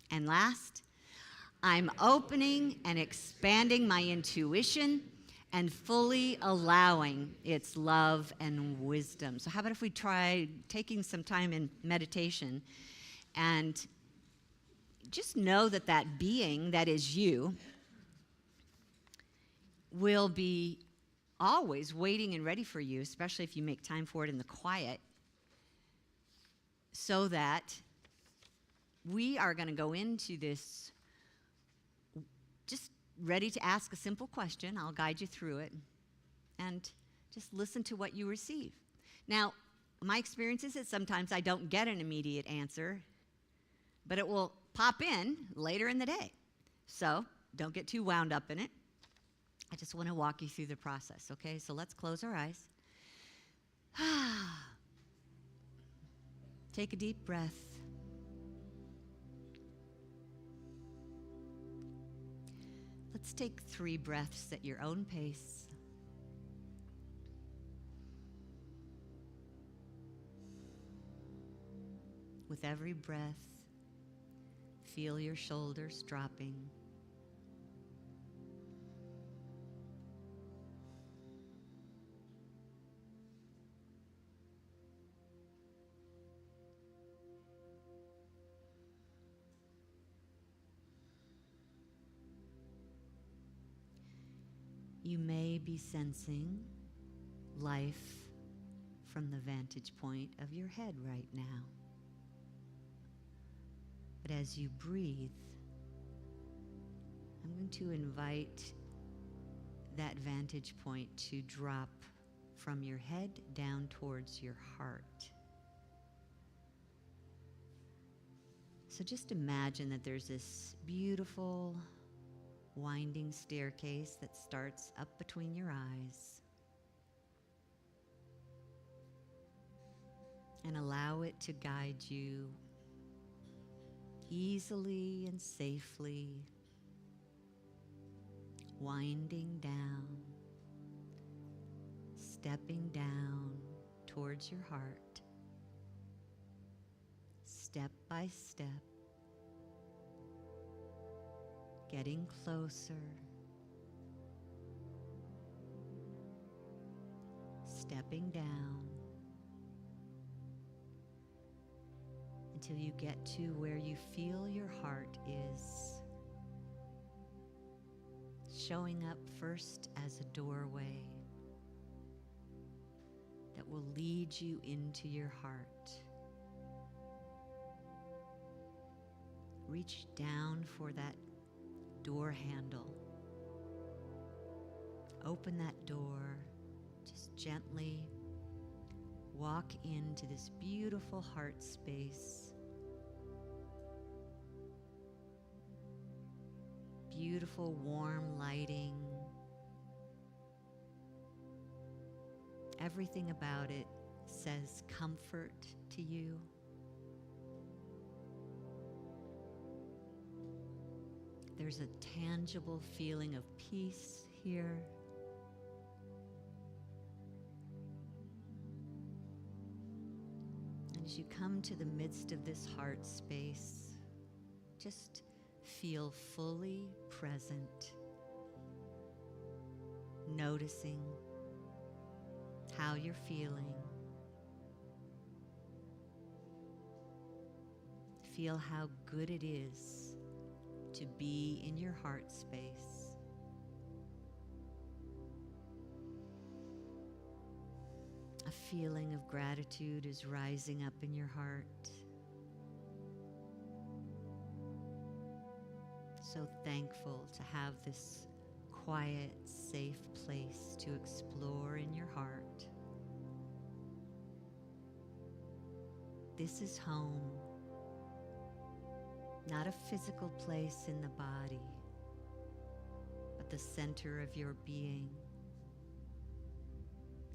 S1: And last, I'm opening and expanding my intuition and fully allowing its love and wisdom. So how about if we try taking some time in meditation and just know that that being that is you will be always waiting and ready for you, especially if you make time for it in the quiet, so that we are going to go into this just ready to ask a simple question. I'll guide you through it, and just listen to what you receive. Now, my experience is that sometimes I don't get an immediate answer, but it will pop in later in the day. So don't get too wound up in it. I just want to walk you through the process, okay? So let's close our eyes. Take a deep breath. Let's take 3 breaths at your own pace. with every breath, feel your shoulders dropping. You may be sensing life from the vantage point of your head right now. But as you breathe, I'm going to invite that vantage point to drop from your head down towards your heart. So just imagine that there's this beautiful winding staircase that starts up between your eyes, and allow it to guide you easily and safely, winding down, stepping down towards your heart, step by step, getting closer, stepping down, until you get to where you feel your heart is showing up first as a doorway that will lead you into your heart. Reach down for that door handle. Open that door, just gently walk into this beautiful heart space. Beautiful warm lighting. Everything about it says comfort to you. There's a tangible feeling of peace here. And as you come to the midst of this heart space, just feel fully present, noticing how you're feeling. Feel how good it is to be in your heart space. A feeling of gratitude is rising up in your heart. So thankful to have this quiet, safe place to explore in your heart. This is home, not a physical place in the body, but the center of your being,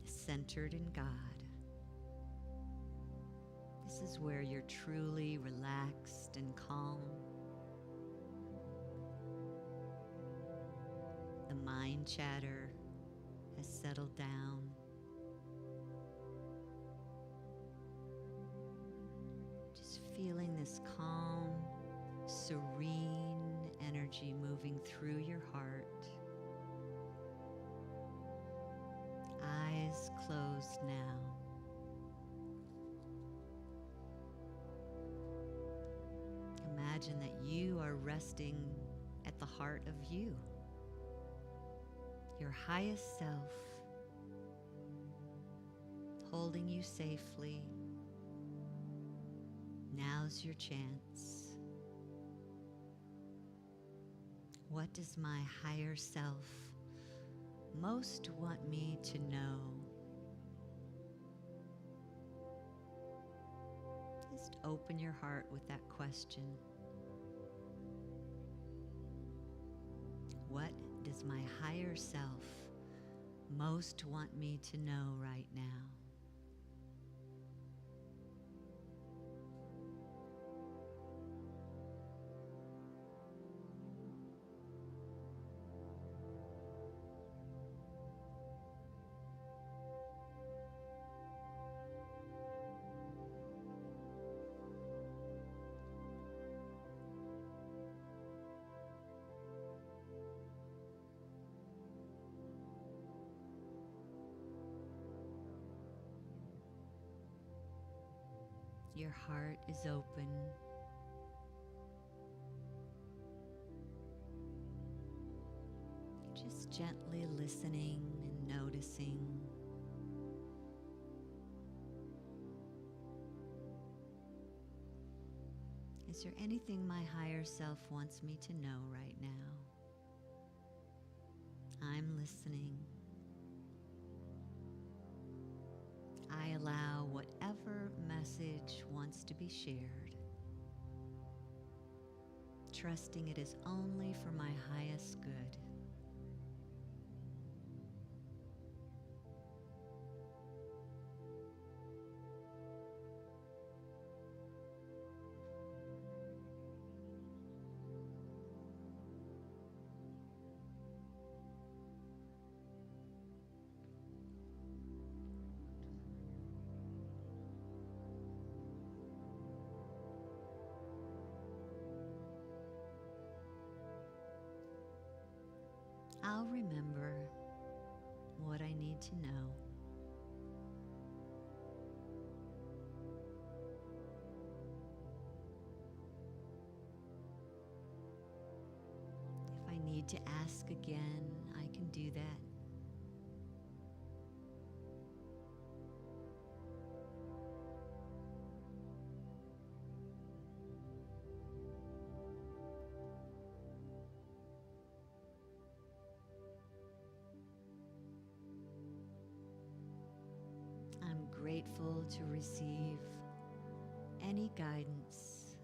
S1: centered in God. This is where you're truly relaxed and calm. The mind chatter has settled down. Just feeling this calm, serene energy moving through your heart. Eyes closed now. Imagine that you are resting at the heart of you, your highest self, holding you safely. Now's your chance. What does my higher self most want me to know? Just open your heart with that question. What does my higher self most want me to know right now? Your heart is open. Just gently listening and noticing. Is there anything my higher self wants me to know right now? I'm listening. I allow whatever message wants to be shared, trusting it is only for my highest good. I'll remember what I need to know. If I need to ask again, I can do that. I'm grateful to receive any guidance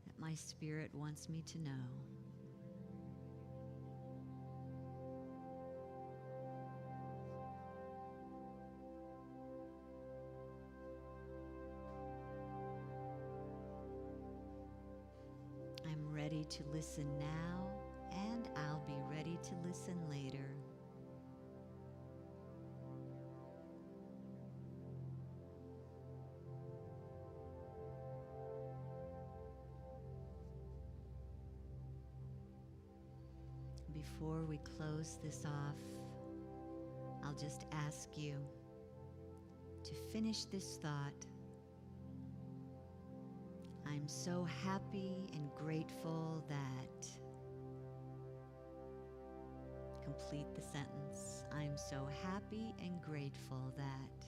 S1: that my spirit wants me to know. I'm ready to listen now, and I'll be ready to listen later. Before we close this off, I'll just ask you to finish this thought. I'm so happy and grateful that. Complete the sentence. I'm so happy and grateful that.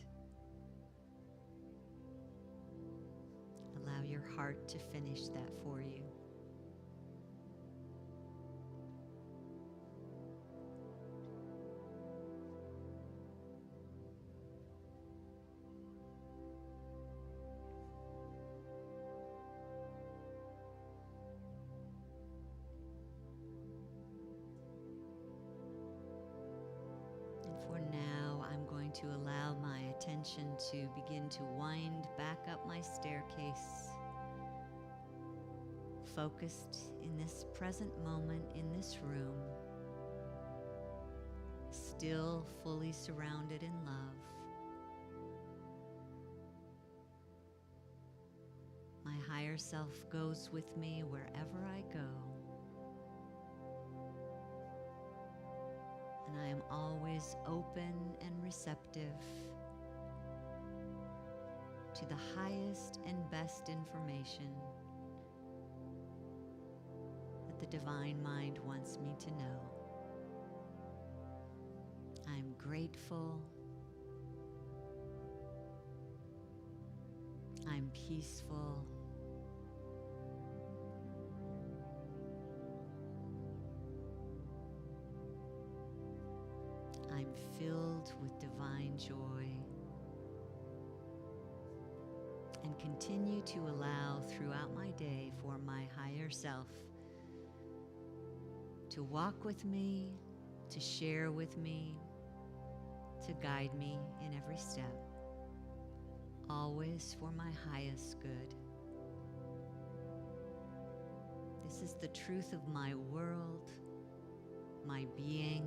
S1: Allow your heart to finish that for you. For now, I'm going to allow my attention to begin to wind back up my staircase, focused in this present moment in this room, still fully surrounded in love. My higher self goes with me wherever I go. And I am always open and receptive to the highest and best information that the Divine Mind wants me to know. I'm grateful. I'm peaceful. I'm filled with divine joy, and continue to allow throughout my day for my higher self to walk with me, to share with me, to guide me in every step, always for my highest good. This is the truth of my world, my being,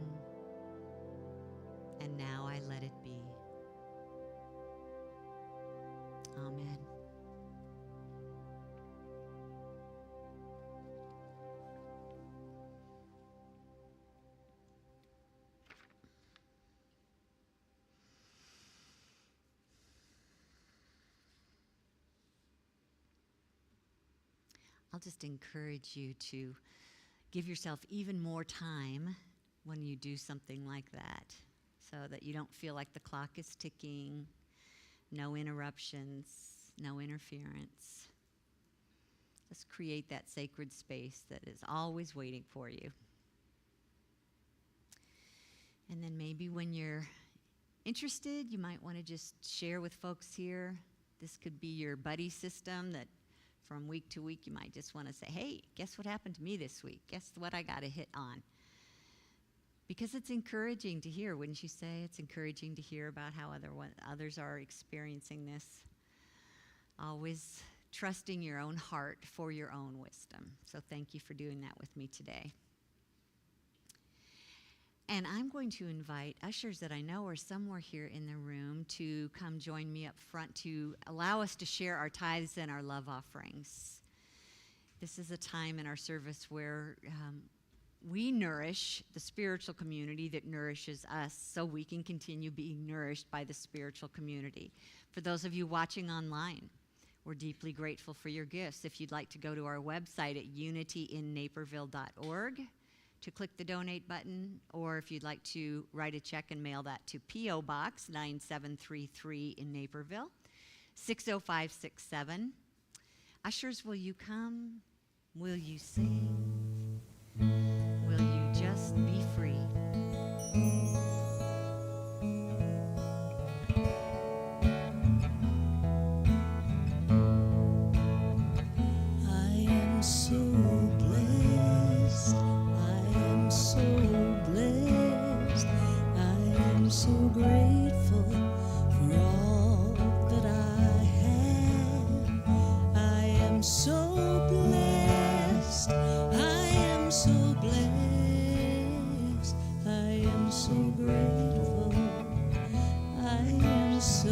S1: and now I let it be. Amen. I'll just encourage you to give yourself even more time when you do something like that, so that you don't feel like the clock is ticking, no interruptions, no interference. Just create that sacred space that is always waiting for you. And then maybe when you're interested, you might want to just share with folks here. This could be your buddy system that from week to week you might just want to say, hey, guess what happened to me this week? Guess what I got to hit on? Because it's encouraging to hear, wouldn't you say? It's encouraging to hear about how others are experiencing this. Always trusting your own heart for your own wisdom. So thank you for doing that with me today. And I'm going to invite ushers that I know are somewhere here in the room to come join me up front to allow us to share our tithes and our love offerings. This is a time in our service where we nourish the spiritual community that nourishes us so we can continue being nourished by the spiritual community. For those of you watching online, we're deeply grateful for your gifts. If you'd like to go to our website at unityinnaperville.org to click the donate button, or if you'd like to write a check and mail that to P.O. Box 9733 in Naperville, 60567. Ushers, will you come? Will you sing? Will you just be free?
S2: I am so blessed. I am so blessed. I am so grateful for all that I have. I am so blessed. I am so blessed. I am so grateful. I am so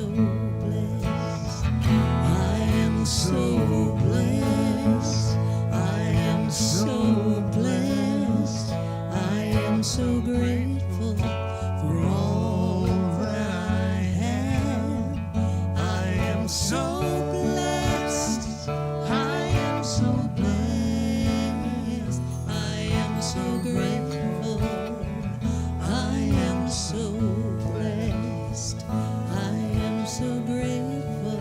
S2: blessed. I am so blessed. I am so blessed. I am so grateful for all that I have. I am so blessed. I am so blessed. I am so grateful. I am so blessed. I am so grateful.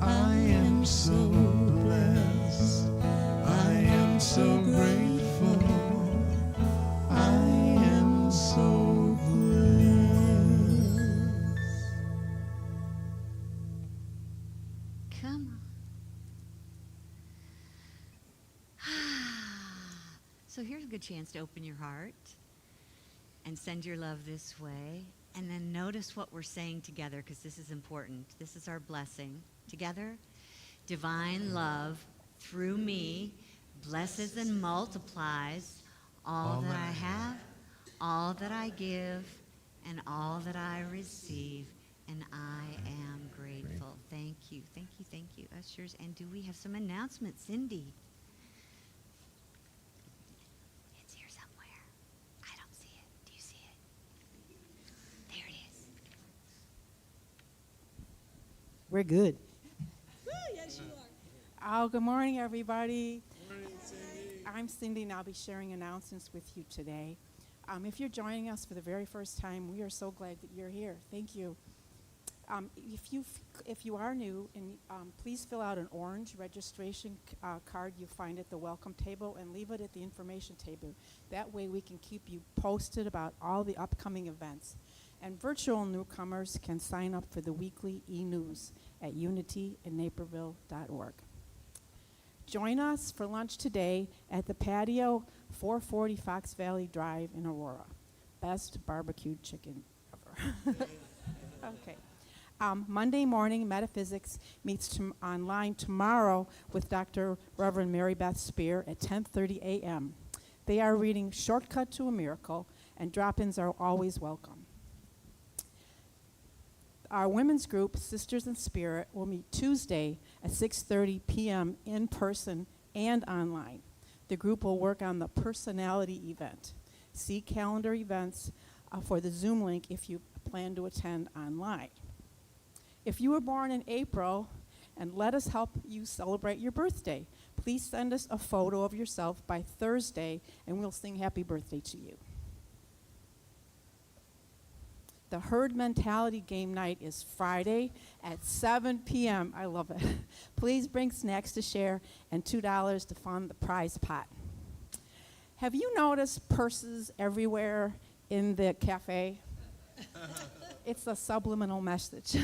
S2: I am so blessed. I am so grateful. I am so blessed.
S1: Come on. So here's a good chance to open your heart and send your love this way. And then notice what we're saying together, because this is important. This is our blessing. Together, divine love through me blesses and multiplies all that I have, all that I give, and all that I receive. And I am grateful. Thank you, thank you, thank you, ushers. And do we have some announcements, Cindy? It's here somewhere. I don't see it. Do you see it? There it is.
S7: We're good.
S2: Yes, you are.
S7: Oh, good morning, everybody. I'm Cindy, and I'll be sharing announcements with you today. If you're joining us for the very first time, we are so glad that you're here. Thank you. If you are new, please fill out an orange registration card you find at the welcome table and leave it at the information table. That way we can keep you posted about all the upcoming events. And virtual newcomers can sign up for the weekly e-news at unityinnaperville.org. Join us for lunch today at the patio, 440 Fox Valley Drive in Aurora. Best barbecued chicken ever. Okay. Monday morning, Metaphysics meets online tomorrow with Dr. Reverend Mary Beth Spear at 10:30 a.m. They are reading Shortcut to a Miracle, and drop-ins are always welcome. Our women's group, Sisters in Spirit, will meet Tuesday at 6:30 p.m. in person and online. The group will work on the personality event. See calendar events for the Zoom link if you plan to attend online. If you were born in April, and let us help you celebrate your birthday. Please send us a photo of yourself by Thursday, and we'll sing happy birthday to you. The herd mentality game night is Friday at 7 p.m. I love it. Please bring snacks to share and $2 to fund the prize pot. Have you noticed purses everywhere in the cafe? It's a subliminal message.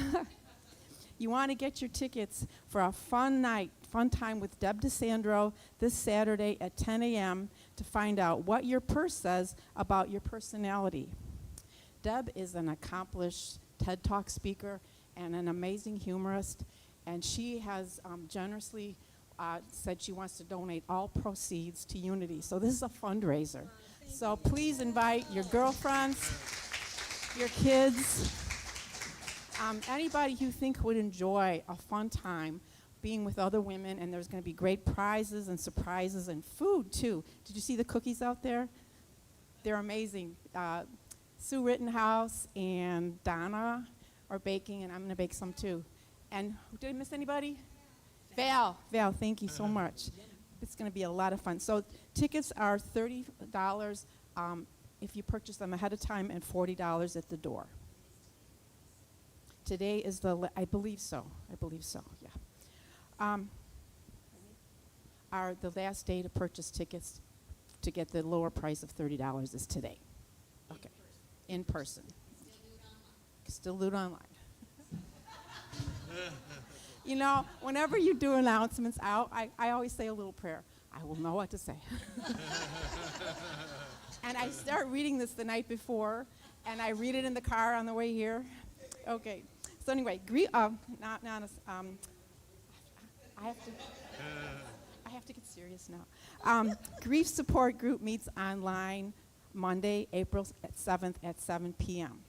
S7: You want to get your tickets for a fun night, fun time with Deb DeSandro this Saturday at 10 a.m. to find out what your purse says about your personality. Deb is an accomplished TED Talk speaker and an amazing humorist, and she has generously said she wants to donate all proceeds to Unity. So this is a fundraiser. So please invite your girlfriends, your kids, anybody you think would enjoy a fun time being with other women, and there's going to be great prizes and surprises and food, too. Did you see the cookies out there? They're amazing. Sue Rittenhouse and Donna are baking, and I'm going to bake some, too. And did I miss anybody? Val, thank you so much. It's going to be a lot of fun. So tickets are $30 if you purchase them ahead of time and $40 at the door. Today is I believe so, yeah. The last day to purchase tickets to get the lower price of $30 is today. Okay, in person. Still do it online. You know, whenever you do announcements out, I always say a little prayer. I will know what to say. And I start reading this the night before, and I read it in the car on the way here. Okay. So anyway, I have to get serious now. Grief support group meets online Monday, April 7th at 7 p.m.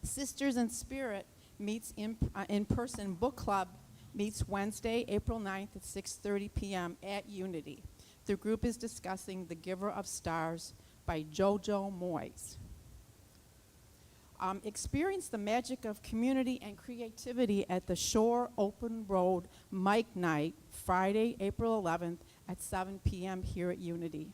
S7: Sisters in Spirit meets in-person book club meets Wednesday, April 9th at 6:30 p.m. at Unity. The group is discussing The Giver of Stars by Jojo Moyes. Experience the magic of community and creativity at the Shore Open Road Mike Night, Friday, April 11th at 7 p.m. here at Unity.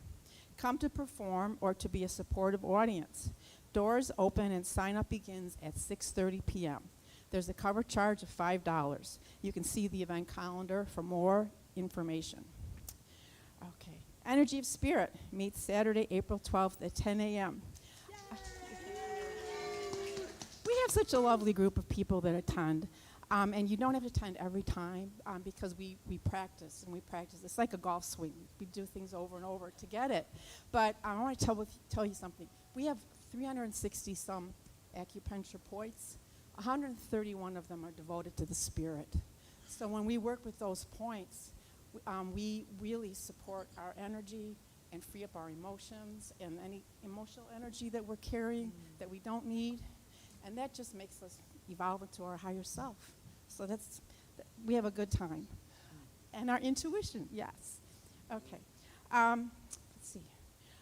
S7: Come to perform or to be a supportive audience. Doors open and sign-up begins at 6:30 p.m. There's a cover charge of $5. You can see the event calendar for more information. Okay. Energy of Spirit meets Saturday, April 12th at 10 a.m. We have such a lovely group of people that attend, and you don't have to attend every time because we practice and we practice. It's like a golf swing. We do things over and over to get it. But I want to tell you something. We have 360-some acupuncture points. 131 of them are devoted to the spirit. So when we work with those points, we really support our energy and free up our emotions and any emotional energy that we're carrying that we don't need. And that just makes us evolve into our higher self. So we have a good time. And our intuition, yes. Okay. Let's see.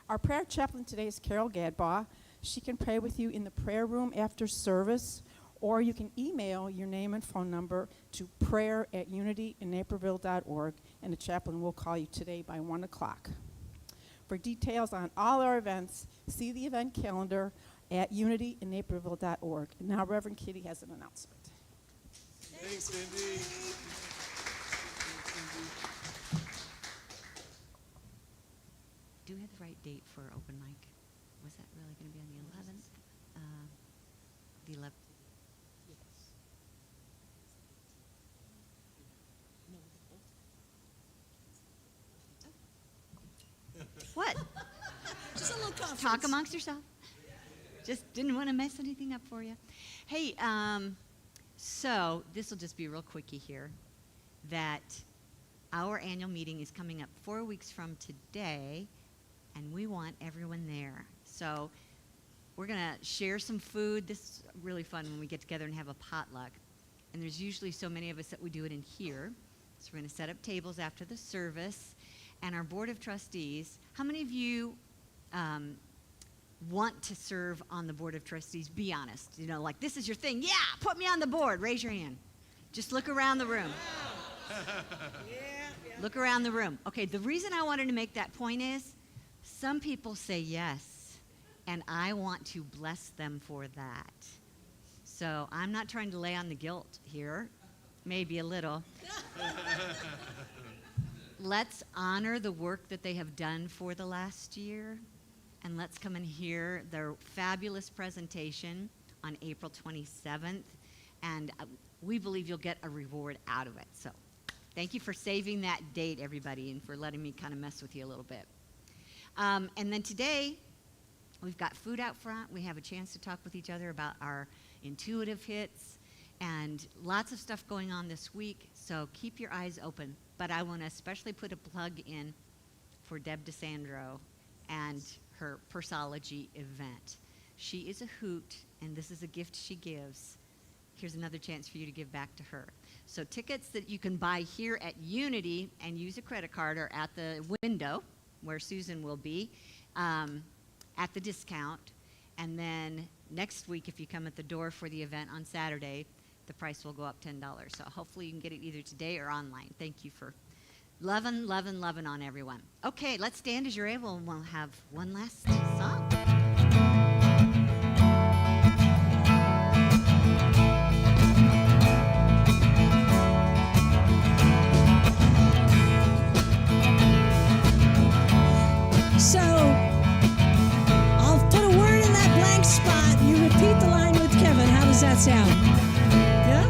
S7: Our prayer chaplain today is Carol Gadbaugh. She can pray with you in the prayer room after service, or you can email your name and phone number to prayer@unityinnaperville.org, and the chaplain will call you today by 1 o'clock. For details on all our events, see the event calendar at unityinnaperville.org. And now Reverend Kity has an announcement.
S3: Thanks, Cindy.
S1: Do we have the right date for open mic? Was that really going to be on the 11th? The 11th. What?
S2: Just a little conference.
S1: Talk amongst yourself. Just didn't want to mess anything up for you. Hey, so this will just be real quickie here, that our annual meeting is coming up 4 weeks from today, and we want everyone there. So we're going to share some food. This is really fun when we get together and have a potluck. And there's usually so many of us that we do it in here. So we're going to set up tables after the service. And our Board of Trustees, how many of you want to serve on the Board of Trustees? Be honest. You know, like, this is your thing. Yeah, put me on the board. Raise your hand. Just look around the room.
S2: Yeah.
S1: Look around the room. Okay, the reason I wanted to make that point is some people say yes, and I want to bless them for that. So I'm not trying to lay on the guilt here, maybe a little. Let's honor the work that they have done for the last year, and let's come and hear their fabulous presentation on April 27th, and we believe you'll get a reward out of it. So thank you for saving that date, everybody, and for letting me kind of mess with you a little bit. And then today, we've got food out front. We have a chance to talk with each other about our intuitive hits and lots of stuff going on this week, so keep your eyes open. But I want to especially put a plug in for Deb DeSandro and her Persology event. She is a hoot, and this is a gift she gives. Here's another chance for you to give back to her. So tickets that you can buy here at Unity and use a credit card are at the window where Susan will be at the discount. And then next week, if you come at the door for the event on Saturday, the price will go up $10. So hopefully you can get it either today or online. Thank you for loving on everyone. Okay, let's stand as you're able, and we'll have one last song.
S2: So, I'll put a word in that blank spot. You repeat the line with Kevin. How does that sound? Yeah?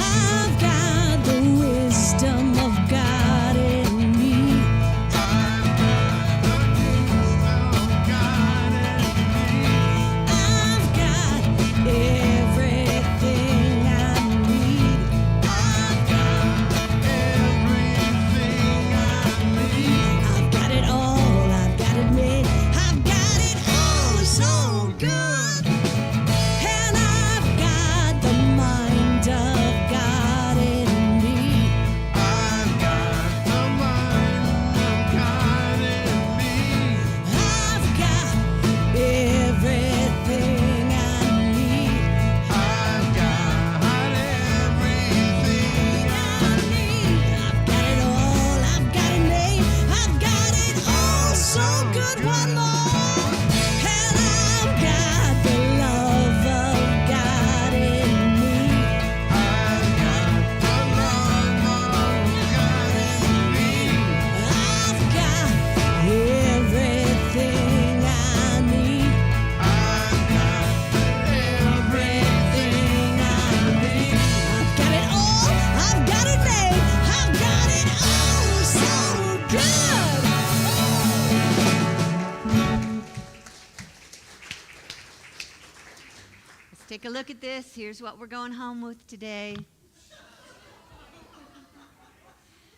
S2: I've got the wisdom of God in me. I've got everything I need. I've got it all, I've got it made, I've got it all so good. And I've got the mind of God in me. I've got the mind of God in me. I've got everything I need. I've got everything I need. I've got it all, I've got it made, I've got it all so good. One more. And I've got the love of God in me. I've got the love of God in me. I've got everything I need. I've got everything I need. I've got it all, I've got it made, I've got it all so good.
S1: Let's take a look at this. Here's what we're going home with today.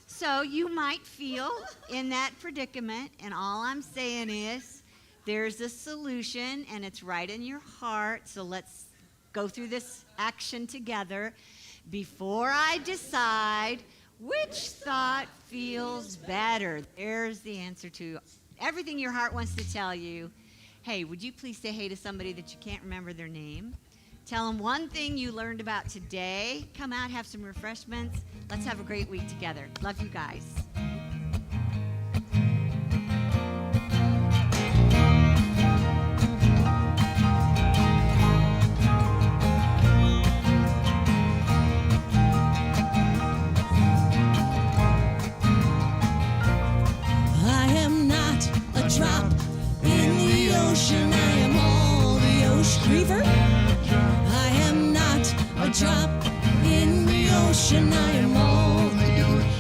S1: So you might feel in that predicament, and all I'm saying is there's a solution, and it's right in your heart. So let's go through this action together. Before I decide which thought feels better, there's the answer to everything your heart wants to tell you. Hey, would you please say hey to somebody that you can't remember their name? Tell them one thing you learned about today. Come out, have some refreshments. Let's have a great week together. Love you guys.
S2: I am not a drop in the ocean. I am all the ocean. Reaver. I am not a drop in the ocean. I am all the ocean.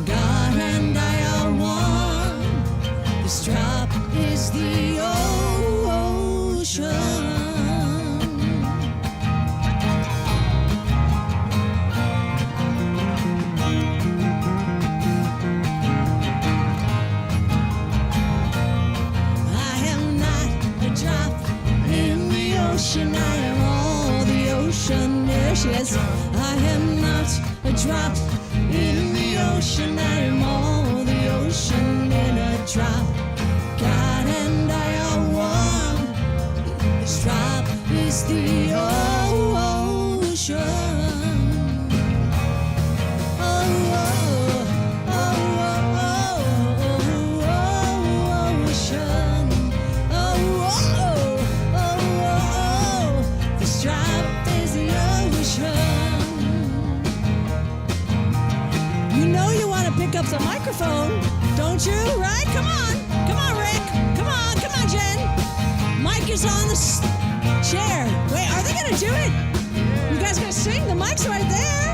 S2: God and I are one. This drop is the ocean. I am not a drop in the ocean. I am all the ocean. There she is. I am not a drop in the ocean. I am all the ocean in a drop. God and I are one. This drop is the ocean. You know you want to pick up the microphone, don't you? Right? Come on, Rick. Come on, Jen. Mike is on the chair. Wait, are they gonna do it? You guys gonna sing? The mic's right there.